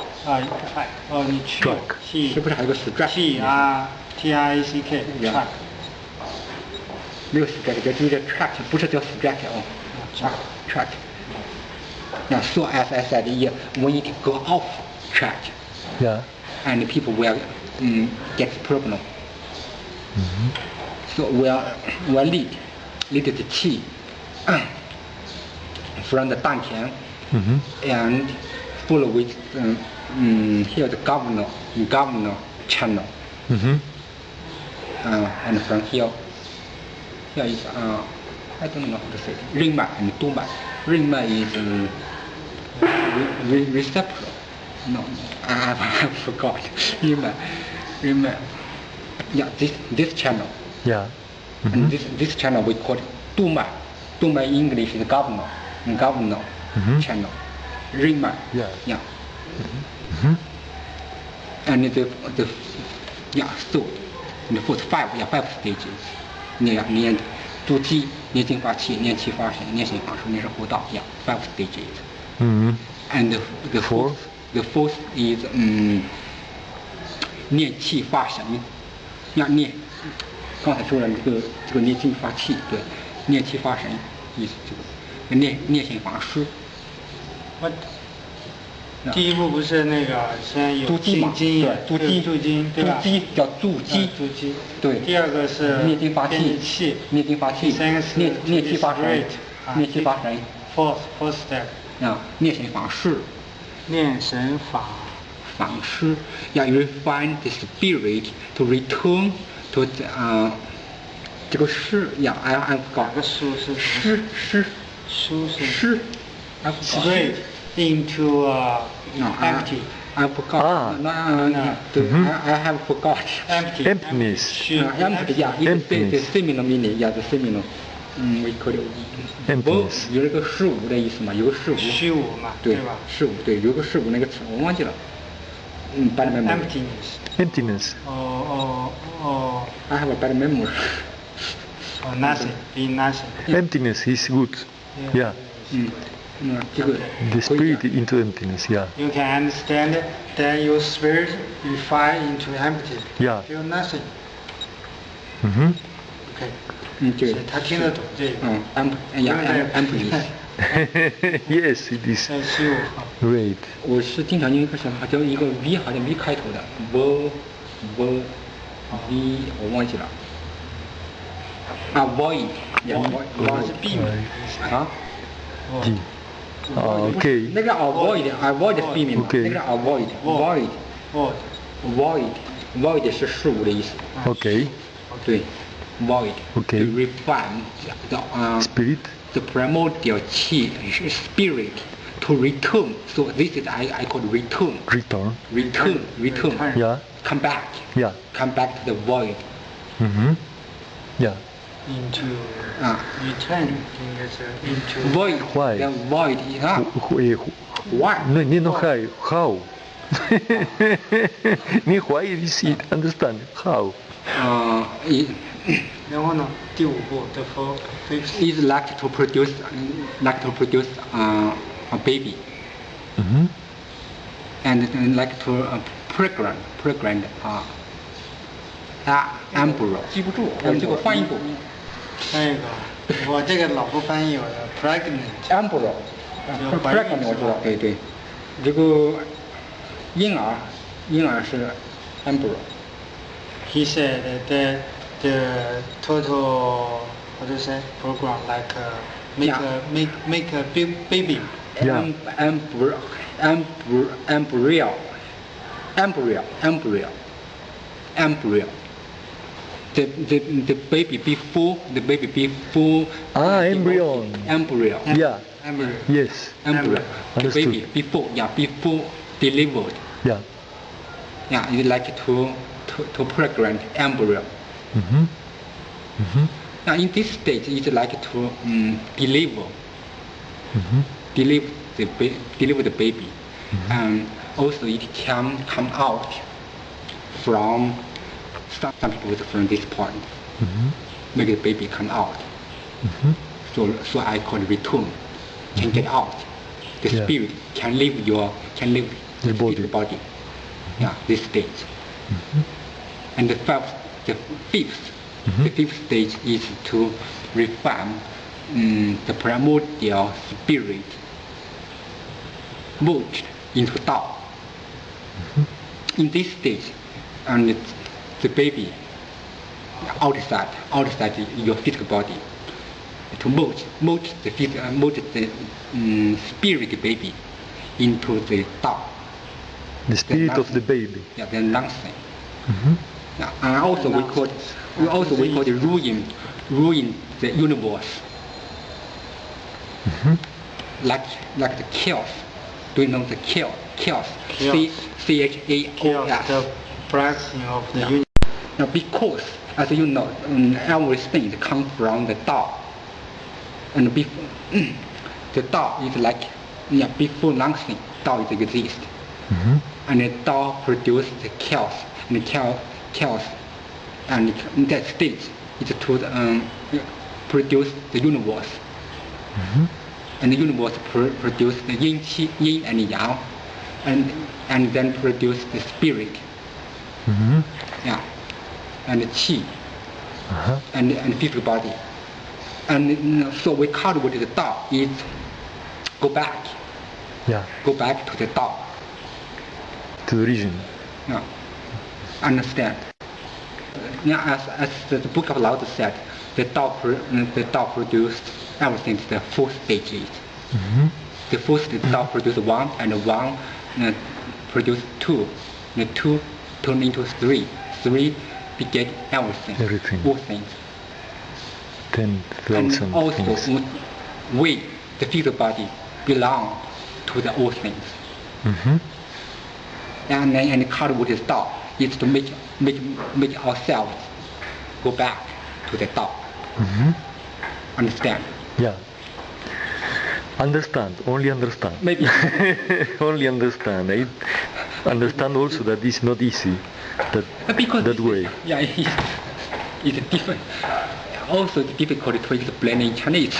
你去 是不是还有个 track？ T-R-A-C-K track。没有 track， 这是 track， 不是叫 track 哦。track。Now, so as I said, when it go off track, Yeah. and people will get problem. So we'll lead the qi from the dantian and follow with here the governor channel. And from here is I don't know how to say it. Ringma and Dumba. Ringma is receptor. No, I forgot. Ringma. Yeah, this channel. Yeah. And this channel we call it Duma. Duma in English is governor. Channel. Ringma. Yeah. And the first five stages. 念主机、念精化气、念气化神、念心法术、念是活道。Yeah, 5 stages. And the fourth is 念气化神。念刚才说了这个念经发气，对，念气发神，意思这个念心法师。第一步不是那个先有筑基嘛，经，对，筑经，对吧？筑基叫筑基，筑基。对。第二个是念经发气，念经发气。第三个是念气发神，念气发神。Fourth step。啊，念神法师。念神法师。要 refine the spirit to return to 这个诗呀，I forgot。哪个书是？书是。诗。Spirit into empty. I forgot. I have forgot. Emptiness. Empty. Yeah. The seminal meaning. Yeah, the seminal. We call it emptiness. 有一个事物的意思嘛，有个事物。虚无嘛，对吧？事物对，有个事物那个词我忘记了。bad memory. Emptiness. I have a bad memory. Nothing. Being nothing. Emptiness is good. Yeah. The spirit into emptiness, yeah. You can understand that your spirit refine into empty. Yeah. Feel nothing. Okay. 对。所以他听得懂这个。emptiness. Yes, it is. Great. 我是经常用一个什么叫一个 V 好像 V 开头的 V 我忘记了。Avoid. 我是避免啊。OK。那个 avoid 避免嘛，那个 avoid 是事物的意思。OK。对 ，void。OK。refine spirit。The primordial qi spirit to return. So this is I call return. Return. Yeah. Come back. Yeah. Come back to the void. Yeah. Into return 应该是 into void. Why? The void. Why? No, how? 你 why is it? Understand? How? 然后呢，第五步 the fifth is like to produce a baby. And like to pregnant embryo. 记不住，我这个翻译过。那个，我这个老不翻译我的 pregnant embryo。pregnant 我知道，对，这个婴儿是 embryo。He said that the total what do you say program like make a baby. Yeah. Embryo. The baby before embryo. Yeah. Embryo. Yes. Embryo. The Understood. baby before delivered. Yeah. Yeah, it's like to pregnant embryo. Now in this stage, it's like to deliver the baby, and also it can come out from some people from this point. Make the baby come out. So I call it return. Can get out. The spirit can leave your body. Yeah, this stage. And the fifth stage is to refine the primordial spirit merged into Tao. In this stage, and the baby outside your physical body, to merge the spirit baby into the Tao. The spirit of the baby. Yeah, the nothing. And also we call it ruin the universe. Like the chaos. Do you know the chaos? Chaos. C-H-A-O-S. The blessing of the universe. Now because, as you know, everything comes from the Tao. And the Tao is like, before nothing, Tao is exist. And the Tao produces the chaos. And the chaos, and in that stage, is to produce the universe. And the universe produce the yin and yang, and then produce the spirit. Yeah, and the qi. and physical body. And so we cultivate the Tao is go back Yeah, to the Tao. to the origin. Yeah. Understand? Yeah, as the book of Lao Tzu said, the Tao produced everything. The fourth stage is. The first Tao produced one, and one produced two. The two turned into three. Three beget everything. Everything. All things. 10,000 And also, things. we, the physical body, belong to the all things. And cultivate the Tao is to make ourselves go back to the Tao. Understand? Yeah. Understand, only understand. Maybe. Only understand. I understand also that it's not easy. Because that way. Yeah, it's different. Also difficult to explain in Chinese.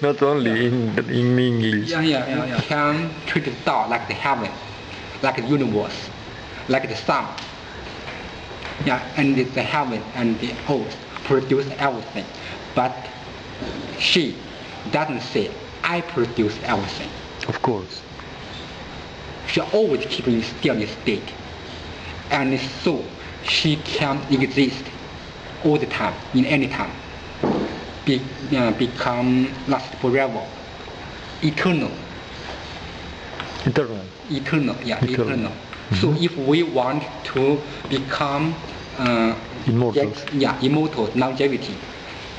Not only in English. Yeah. Can treat the Tao like the heaven, like the universe, like the sun. Yeah, and the heaven and the earth produce everything. But she doesn't say, I produce everything. Of course. She always keeps in steady state. And so she can exist all the time, in any time. Become last forever. Eternal. Eternal. So if we want to become Immortal. Immortal, longevity,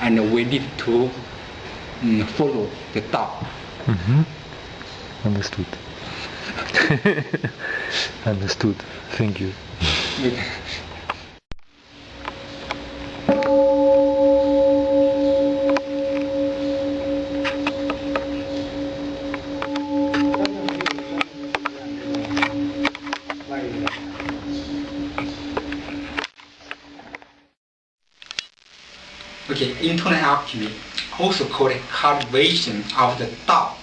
and we need to follow the Tao. Understood. Understood. Thank you. Okay, internal alchemy, also called cultivation of the Tao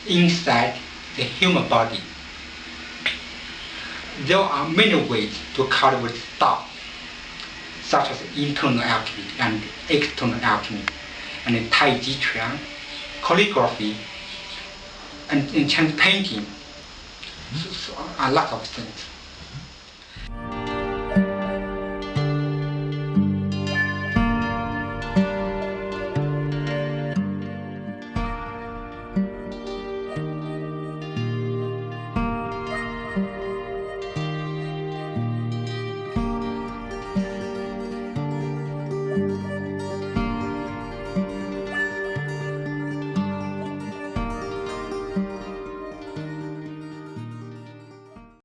inside the human body. There are many ways to cultivate Tao, such as internal alchemy and external alchemy, and Tai Chi Chuan, calligraphy, and Chinese painting. So a lot of things.